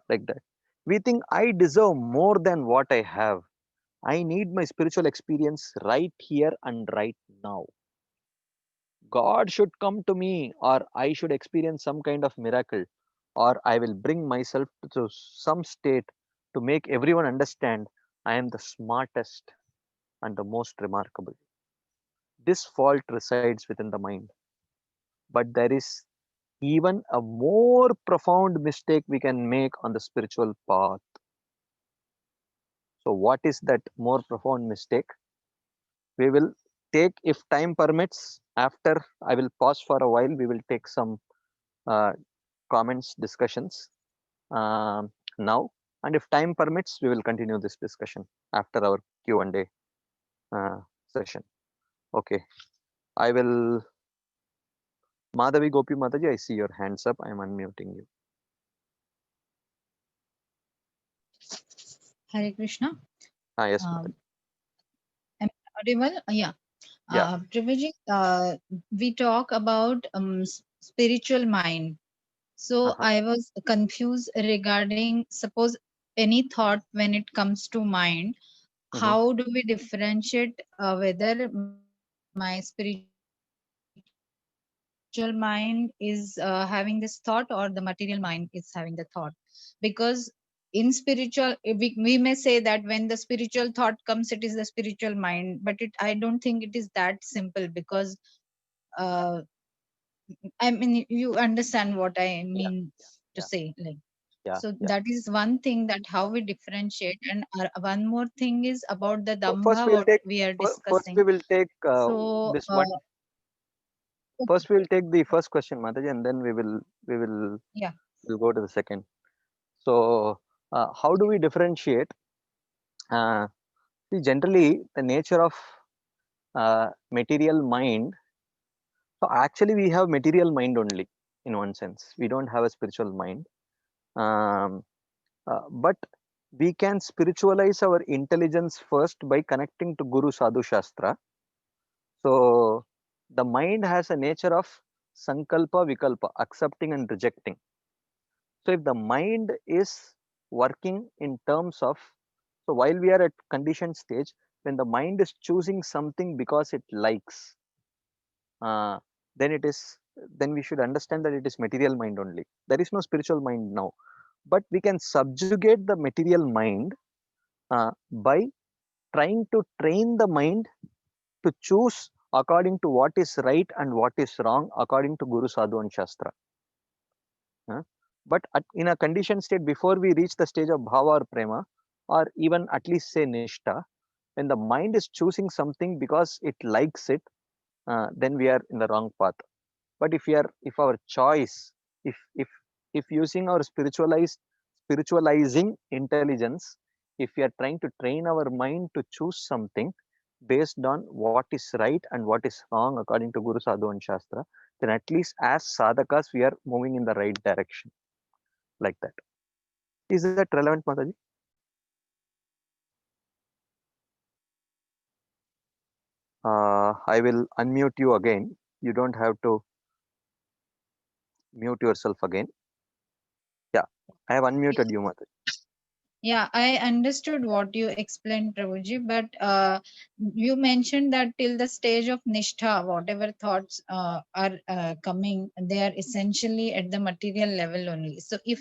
like that. We think I deserve more than what I have. I need my spiritual experience right here and right now. God should come to me, or I should experience some kind of miracle, or I will bring myself to some state to make everyone understand I am the smartest and the most remarkable. This fault resides within the mind. But there is even a more profound mistake we can make on the spiritual path. So, what is that more profound mistake? We will take, if time permits, after I will pause for a while, we will take some uh, comments, discussions now. And if time permits, we will continue this discussion after our Q&A session. Okay, I will. Madhavi Gopi Mataji, I see your hands up. I am unmuting you. Hare Krishna. Yes, Um, Mataji. am I audible? Yeah. Yeah. Prabhuji, we talk about spiritual mind. So I was confused regarding, suppose any thought when it comes to mind, how do we differentiate whether my spiritual mind is having this thought or the material mind is having the thought? Because in spiritual, we may say that when the spiritual thought comes, it is the spiritual mind, but I don't think it is that simple, because uh, I mean, you understand what I mean to say, like. So that is one thing, that how we differentiate. And one more thing is about the So first Dambha, we will what take. we are First we discussing. will take So this one. First we will take the first question, Mataji, and then we will yeah, we'll go to the second. So how do we differentiate? See, generally the nature of material mind. So actually we have material mind only, in one sense. We don't have a spiritual mind. But we can spiritualize our intelligence first by connecting to Guru Sadhu Shastra. So the mind has a nature of sankalpa vikalpa, accepting and rejecting. So if the mind is working in terms of, so while we are at conditioned stage, when the mind is choosing something because it likes, uh, then it is, then we should understand that it is material mind only. There is no spiritual mind now. But we can subjugate the material mind by trying to train the mind to choose according to what is right and what is wrong according to Guru Sadhu and Shastra. But in a conditioned state, before we reach the stage of bhava or prema, or even at least say nishta, when the mind is choosing something because it likes it, then we are in the wrong path. But if our choice, if using our spiritualizing intelligence, if we are trying to train our mind to choose something based on what is right and what is wrong according to Guru Sadhu and Shastra, then at least as sadhakas we are moving in the right direction, like that. Is that relevant, Mataji? I will unmute you again. You don't have to mute yourself again. Yeah, I have unmuted you, Mataji. yeah, I understood what you explained, Prabhuji, but you mentioned that till the stage of nishtha, whatever thoughts are coming, they are essentially at the material level only. So if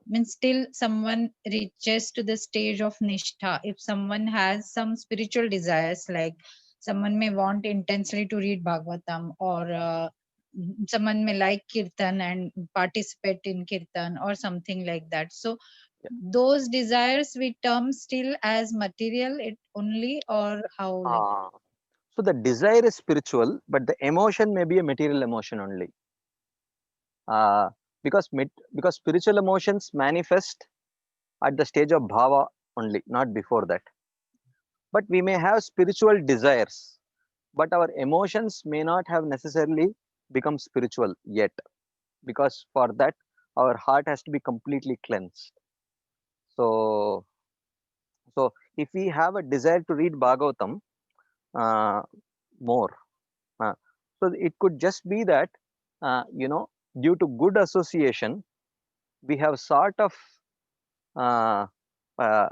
means still someone reaches to the stage of nishtha, if someone has some spiritual desires, like someone may want intensely to read Bhagavatam, or someone may like kirtan and participate in kirtan or something like that. So those desires we term still as material it only, or how, like? So the desire is spiritual, but the emotion may be a material emotion only. Uh, because spiritual emotions manifest at the stage of bhava only, not before that. But we may have spiritual desires, but our emotions may not have necessarily become spiritual yet, because for that our heart has to be completely cleansed. So if we have a desire to read Bhagavatam uh, more, so it could just be that due to good association we have sort of uh, uh,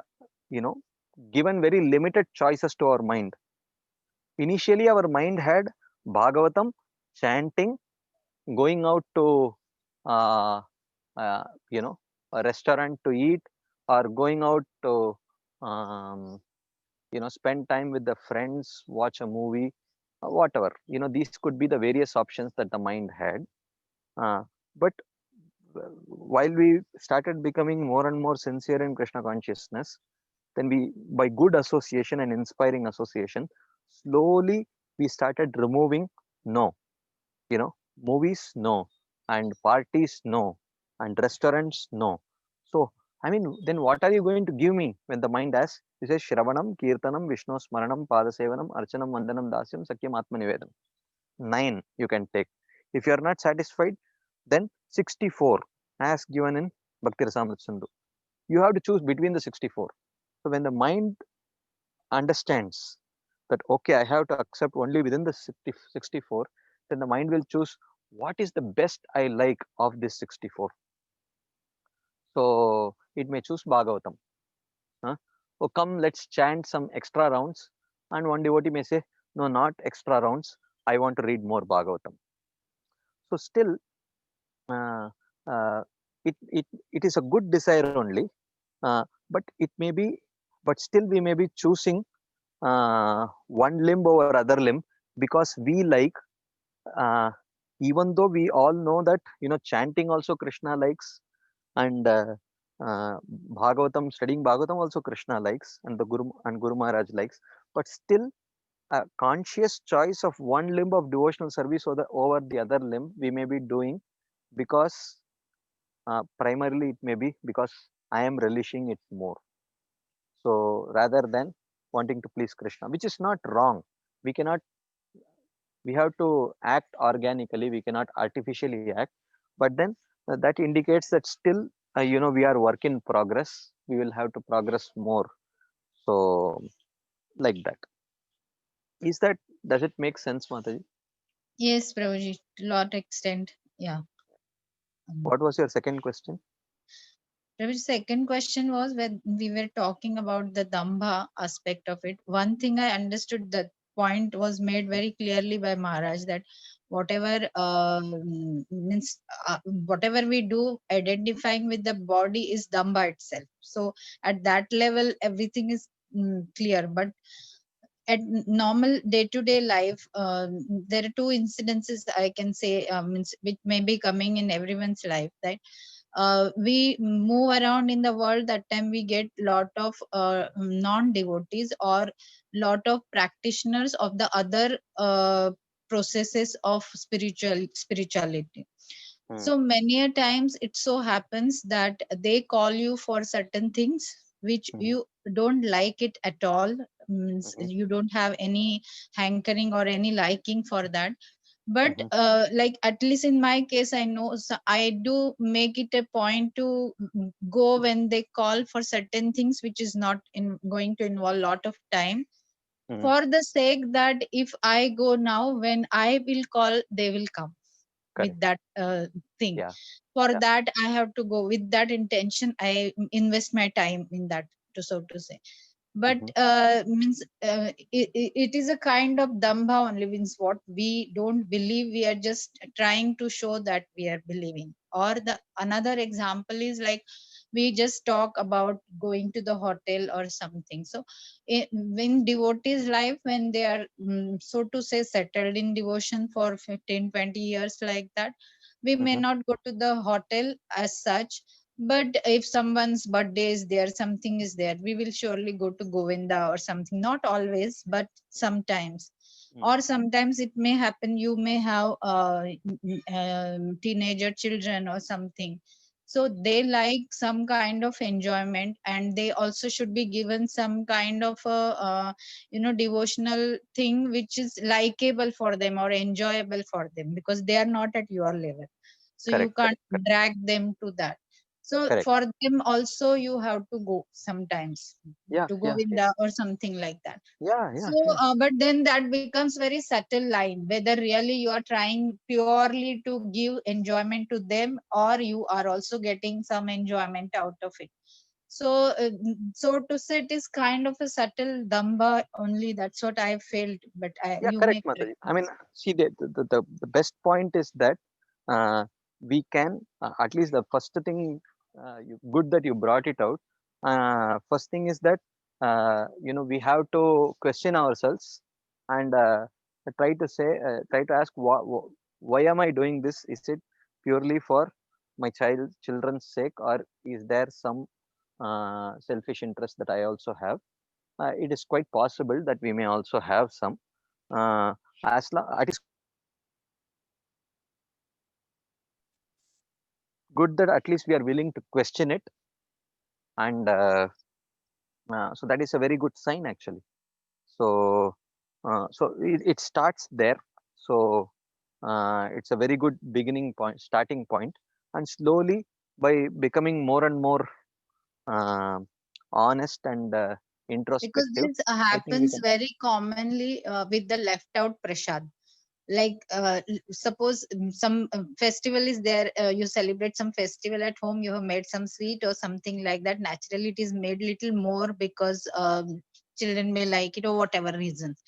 you know, given very limited choices to our mind. Initially, our mind had Bhagavatam, chanting, going out to, uh, uh, you know, a restaurant to eat, or going out to, um, spend time with the friends, watch a movie, whatever. These could be the various options that the mind had. But while we started becoming more and more sincere in Krishna consciousness, then we, by good association and inspiring association, slowly we started removing no, movies no, and parties no, and restaurants no. So, I mean, then what are you going to give me when the mind asks? You say Shravanam, Kirtanam, Vishnu Smaranam, Padasevanam, Archanam, Vandanam, Dasyam, Sakyam, Atmanivedam. 9 you can take. If you are not satisfied, then 64 as given in Bhakti Rasamrita Sindhu. You have to choose between the 64. So when the mind understands that, okay, I have to accept only within the 64, then the mind will choose what is the best I like of this 64. So it may choose Bhagavatam. Oh, come, let's chant some extra rounds. And one devotee may say, no, not extra rounds. I want to read more Bhagavatam. So still, uh, uh, it is a good desire only, but it may be, but still we may be choosing one limb over other limb, because we like, uh, even though we all know that chanting also Krishna likes, and Bhagavatam, studying Bhagavatam also Krishna likes, and the Guru Maharaj likes, but still a conscious choice of one limb of devotional service over the other limb we may be doing, because primarily it may be because I am relishing it more. So rather than wanting to please Krishna, which is not wrong. We have to act organically, we cannot artificially act, but then that indicates that still, we are work in progress. We will have to progress more. So like that. Does it make sense, Mataji? Yes, Prabhuji, to lot extent. Yeah. What was your second question? Prabhuji, second question was when we were talking about the Dambha aspect of it. One thing I understood, that point was made very clearly by Maharaj, that whatever means whatever we do, identifying with the body is Dambha itself. So at that level, everything is clear. But at normal day-to-day life, there are two incidences I can say, which may be coming in everyone's life, that we move around in the world. That time we get lot of non-devotees or lot of practitioners of the other processes of spirituality. So many a times it so happens that they call you for certain things which you don't like it at all. Means you don't have any hankering or any liking for that. But like, at least in my case, I know, so I do make it a point to go when they call for certain things which is not going to involve lot of time, for the sake that if I go now, when I will call, they will come. Correct. With that thing. Yeah. For that I have to go with that intention. I invest my time in that, to so to say. But means it is a kind of dambha only, means what we don't believe, we are just trying to show that we are believing. Or the another example is like, we just talk about going to the hotel or something. So in devotees life, when they are so to say settled in devotion for 15-20 years like that, we may not go to the hotel as such. But if someone's birthday is there, something is there, we will surely go to Govinda or something. Not always, but sometimes. Or sometimes it may happen, you may have teenager children or something. So they like some kind of enjoyment, and they also should be given some kind of a devotional thing which is likable for them or enjoyable for them, because they are not at your level. So correct, you can't drag them to that. So correct. For them also you have to go sometimes, to Govinda or something like that. So but then that becomes very subtle line, whether really you are trying purely to give enjoyment to them, or you are also getting some enjoyment out of it. So, so to say, it is kind of a subtle damba only. That's what I felt. But Yeah, you correct, may Mataji. correct I me. mean, see, the best point is that we can, at least the first thing, good that you brought it out. First thing is that, we have to question ourselves and try to ask, why am I doing this? Is it purely for my children's sake, or is there some selfish interest that I also have? It is quite possible that we may also have some. Uh, as long it is good that at least we are willing to question it, and so that is a very good sign actually. So it starts there. So it's a very good beginning point, starting point, and slowly, by becoming more and more uh, honest and Because introspective, this I think we happens can. very commonly with the left out prasad. Like suppose some festival is there, you celebrate some festival at home, you have made some sweet or something like that. Naturally it is made little more because children may like it or whatever reasons.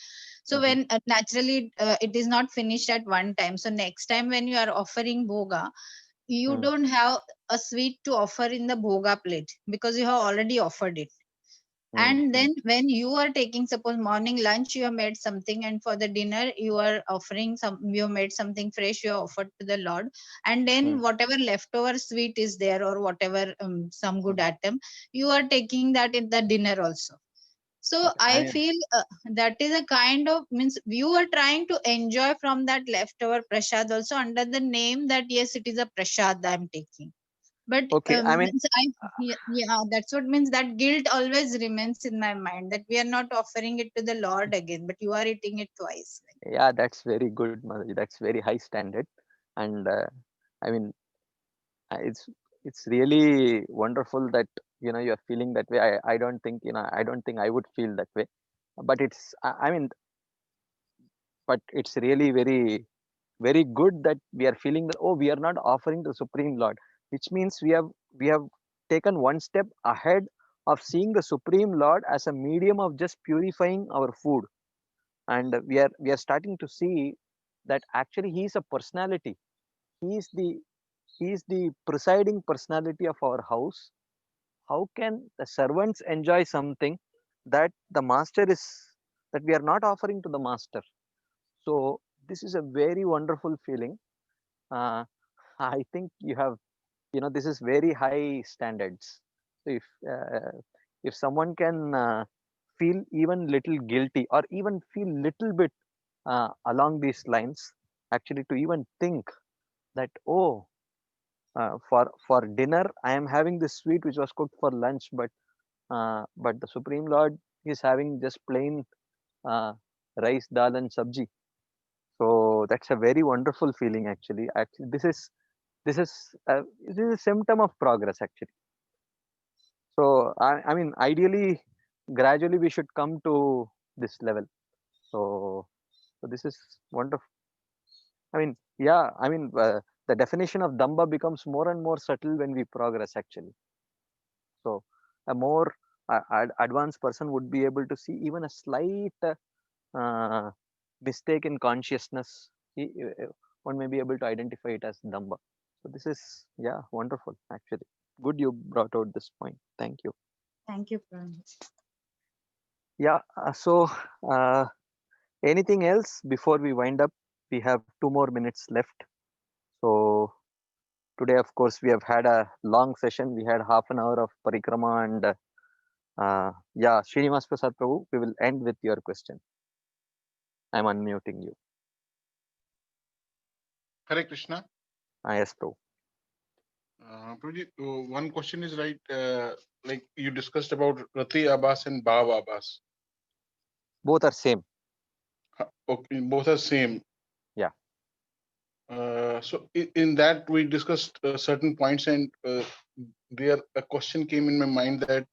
So Mhm. when naturally it is not finished at one time, so next time when you are offering bhoga, you Mm, don't have a sweet to offer in the bhoga plate because you have already offered it. mm, And mm, then when you are taking, suppose morning lunch you have made something, and for the dinner you are offering some, you have made something fresh, you have offered to the Lord, and mm, then whatever leftover sweet is there or whatever some good mm. item, you are taking that in the dinner also. So Okay. I feel that is a kind of, means you are trying to enjoy from that leftover prasad also under the name that yes, it is a prasad I'm taking. But Okay. I mean, means yeah, that's what means, that guilt always remains in my mind, that we are not offering it to the Lord again, but you are eating it twice. yeah, that's very good, Madhaji. That's very high standard, and I mean, it's really wonderful that you're feeling that way. I don't think I don't think I would feel that way, but I mean, but it's really very good that we are feeling that, oh, we are not offering the Supreme Lord, which means we have taken one step ahead of seeing the Supreme Lord as a medium of just purifying our food, and we are starting to see that actually he is a personality. He is the he is the presiding personality of our house. How can the servants enjoy something that the master is that we are not offering to the master? So this is a very wonderful feeling. uh, I think this is very high standards. So if someone can feel even little guilty, or even feel little bit along these lines, actually, to even think that, oh, for dinner I am having this sweet which was cooked for lunch, but the Supreme Lord is having just plain uh, rice, dal, and sabji. So that's a very wonderful feeling actually. Actually, this is this is a symptom of progress actually. So I mean, ideally, gradually we should come to this level. So this is wonderful. I mean, yeah, I mean, the definition of Damba becomes more and more subtle when we progress actually. So a more advanced person would be able to see even a slight uh, mistake in consciousness. One may be able to identify it as Damba. So this is, yeah, wonderful actually. Good you brought out this point. Thank you. Thank you, Pran. Yeah. Uh, anything else before we wind up? We have 2 more minutes left. So today, of course, we have had a long session. We had half an hour of parikrama, and yeah, Srinivas Prasad Prabhu, we will end with your question. I'm unmuting you. Hare Krishna. Yes, Prabhu. Prabhuji, one question is right. Like you discussed about Rati Abbas and Bhav Abbas. Both are same. Okay, both are same. Yeah. So in that we discussed certain points, and there a question came in my mind that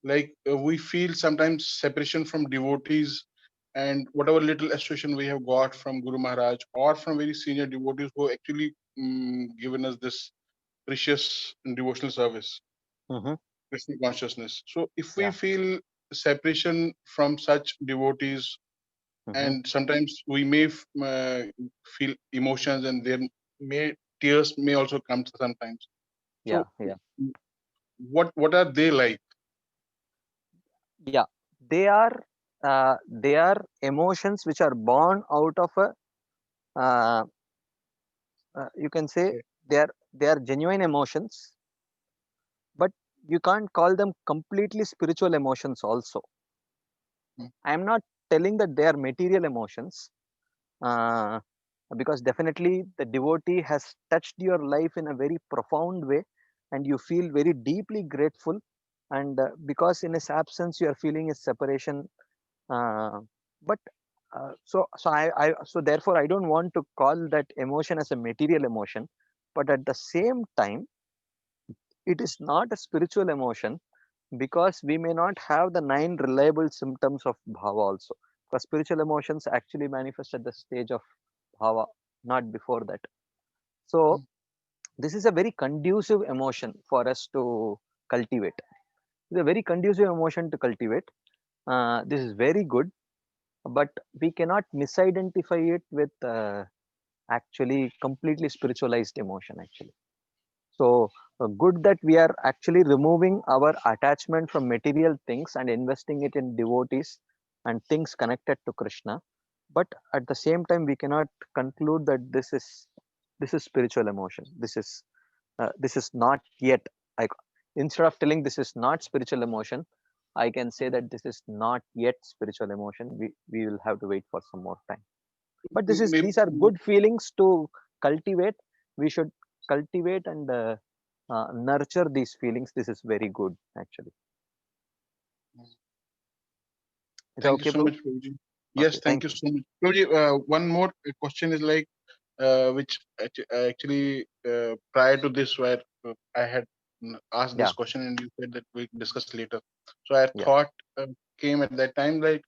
like we feel sometimes separation from devotees, and whatever little association we have got from Guru Maharaj or from very senior devotees who actually given us this precious devotional service. Mm-hmm. Krishna consciousness. So if we Yeah. feel separation from such devotees, and sometimes we may feel emotions, and there may tears may also come sometimes. Yeah, So yeah, what are they like? yeah. They are emotions which are born out of a uh, you can say Okay. they are genuine emotions, but you can't call them completely spiritual emotions also. Mm. I am not telling that they are material emotions, uh, because definitely the devotee has touched your life in a very profound way, and you feel very deeply grateful, and because in his absence you are feeling his separation, but so therefore I don't want to call that emotion as a material emotion, but at the same time it is not a spiritual emotion, because we may not have the 9 reliable symptoms of bhava also, because spiritual emotions actually manifest at the stage of bhava, not before that. So Mm. this is a very conducive emotion for us to cultivate. It's a very conducive emotion to cultivate. This is very good, but we cannot misidentify it with actually completely spiritualized emotion actually. So good that we are actually removing our attachment from material things and investing it in devotees and things connected to Krishna. But at the same time, we cannot conclude that this is spiritual emotion. This is not yet. I, instead of telling this is not spiritual emotion, I can say that this is not yet spiritual emotion. We will have to wait for some more time. But Maybe, these are good feelings to cultivate. We should cultivate and nurture these feelings. This is very good actually. Is that thank you okay, so Prabhu? much, Prabhuji. Yes, Okay, thank thank you you. so much. Prabhuji, one more question is like, which actually prior to this, where I had asked this Yeah, question and you said that we discuss later. So I yeah. thought came at that time, like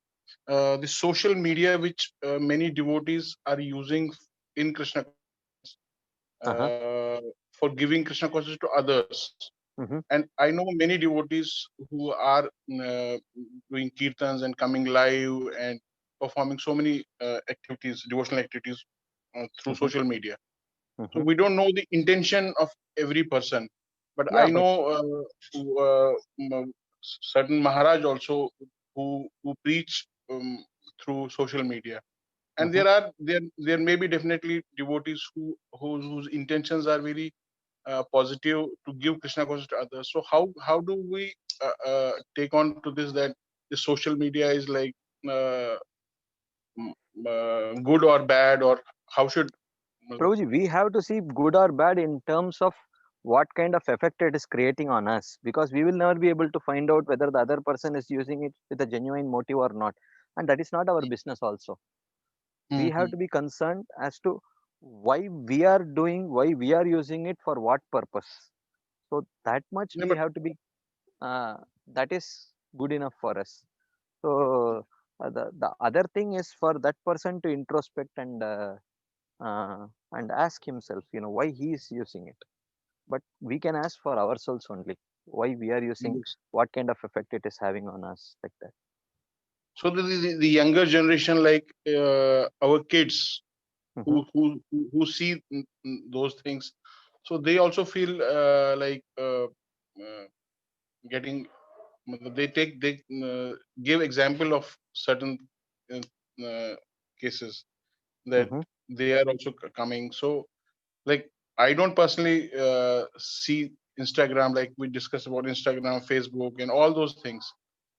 the social media which many devotees are using in Krishna Uh-huh. for giving Krishna consciousness to others. Mm-hmm. And I know many devotees who are doing kirtans and coming live and performing so many activities, devotional activities through Mm-hmm. social media. So Mm-hmm. we don't know the intention of every person, but Yeah, I but know certain Maharaj also who preach through social media, and mm-hmm. there may be definitely devotees whose intentions are very positive to give Krishna consciousness to others. So how do we take on to this, that the social media is like uh, good or bad, or how should Prabhuji, we have to see good or bad in terms of what kind of effect it is creating on us, because we will never be able to find out whether the other person is using it with a genuine motive or not, and that is not our business also. We have Mhm. to be concerned as to why we are using it, for what purpose. So that much Yeah, we but have to be, that is good enough for us. So the other thing is for that person to introspect and ask himself, why he is using it. But we can ask for ourselves only, why we are using, yes. what kind of effect it is having on us, like that. So the younger generation, like our kids Hmm. who see those things, so they also feel like getting, they give example of certain uh, uh, cases that Hmm. they are also coming. So like I don't personally see Instagram, like we discussed about Instagram, Facebook, and all those things.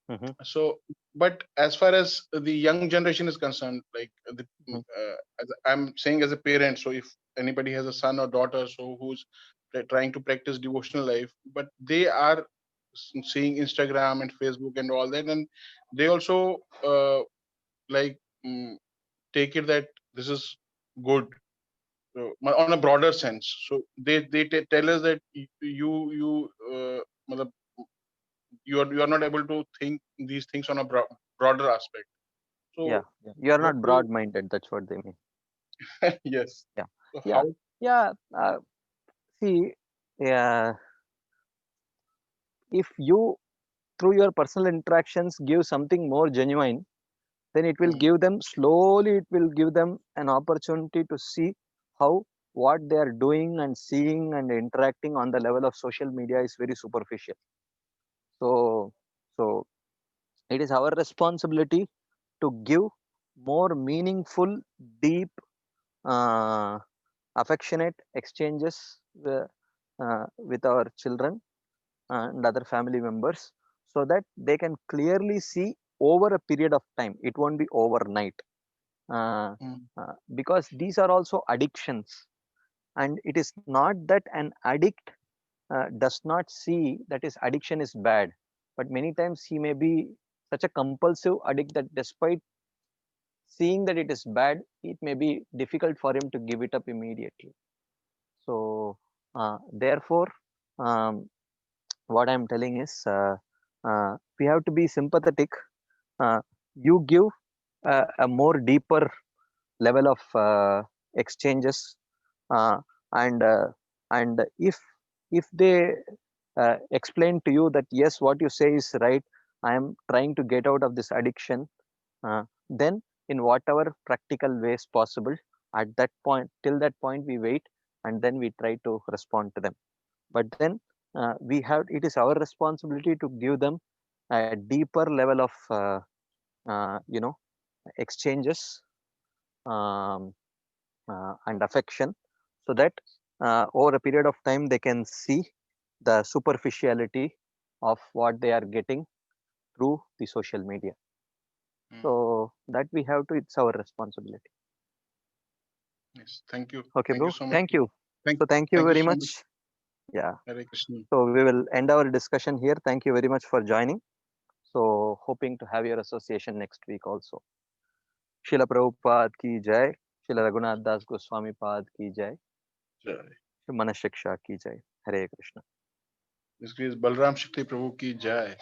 Hmm. So, but as far as the young generation is concerned, like Hmm. as I'm saying as a parent, so if anybody has a son or daughter, so who's trying to practice devotional life, but they are seeing Instagram and Facebook and all that, and they also like take it that this is good, on a broader sense. So they tell us that matlab, you are not able to think these things on a broader aspect. Yeah, So yeah, you are what not do you, broad-minded. That's what they mean. yes. Yeah, So yeah, how yeah. See, yeah, if you through your personal interactions give something more genuine, then it will give them slowly, it will give them an opportunity to see how what they are doing and seeing and interacting on the level of social media is very superficial. So it is our responsibility to give more meaningful, deep, affectionate exchanges with our children and other family members, so that they can clearly see over a period of time. It won't be overnight, because these are also addictions, and it is not that an addict does not see that his addiction is bad, but many times he may be such a compulsive addict that despite seeing that it is bad, it may be difficult for him to give it up immediately. So therefore, what I'm telling is, we have to be sympathetic. You give a more deeper level of exchanges, and if they explain to you that yes, what you say is right, I am trying to get out of this addiction, then in whatever practical ways possible, at that point, till that point we wait, and then we try to respond to them. But then we have, it is our responsibility to give them a deeper level of exchanges, and affection, so that over a period of time they can see the superficiality of what they are getting through the social media. So that we have to, it's our responsibility. Yes, thank you. Okay, Thank bro. you so much. Thank you. So thank you very much. Yeah. Hare Krishna. So we will end our discussion here. Thank you very much for joining. So hoping to have your association next week also. Srila Prabhupada ki jai. Srila Raghunath Das Goswami Pad ki jai. Jai. Manas Shiksha ki jai. Hare Krishna. This is Balram Shakti Prabhu ki jai.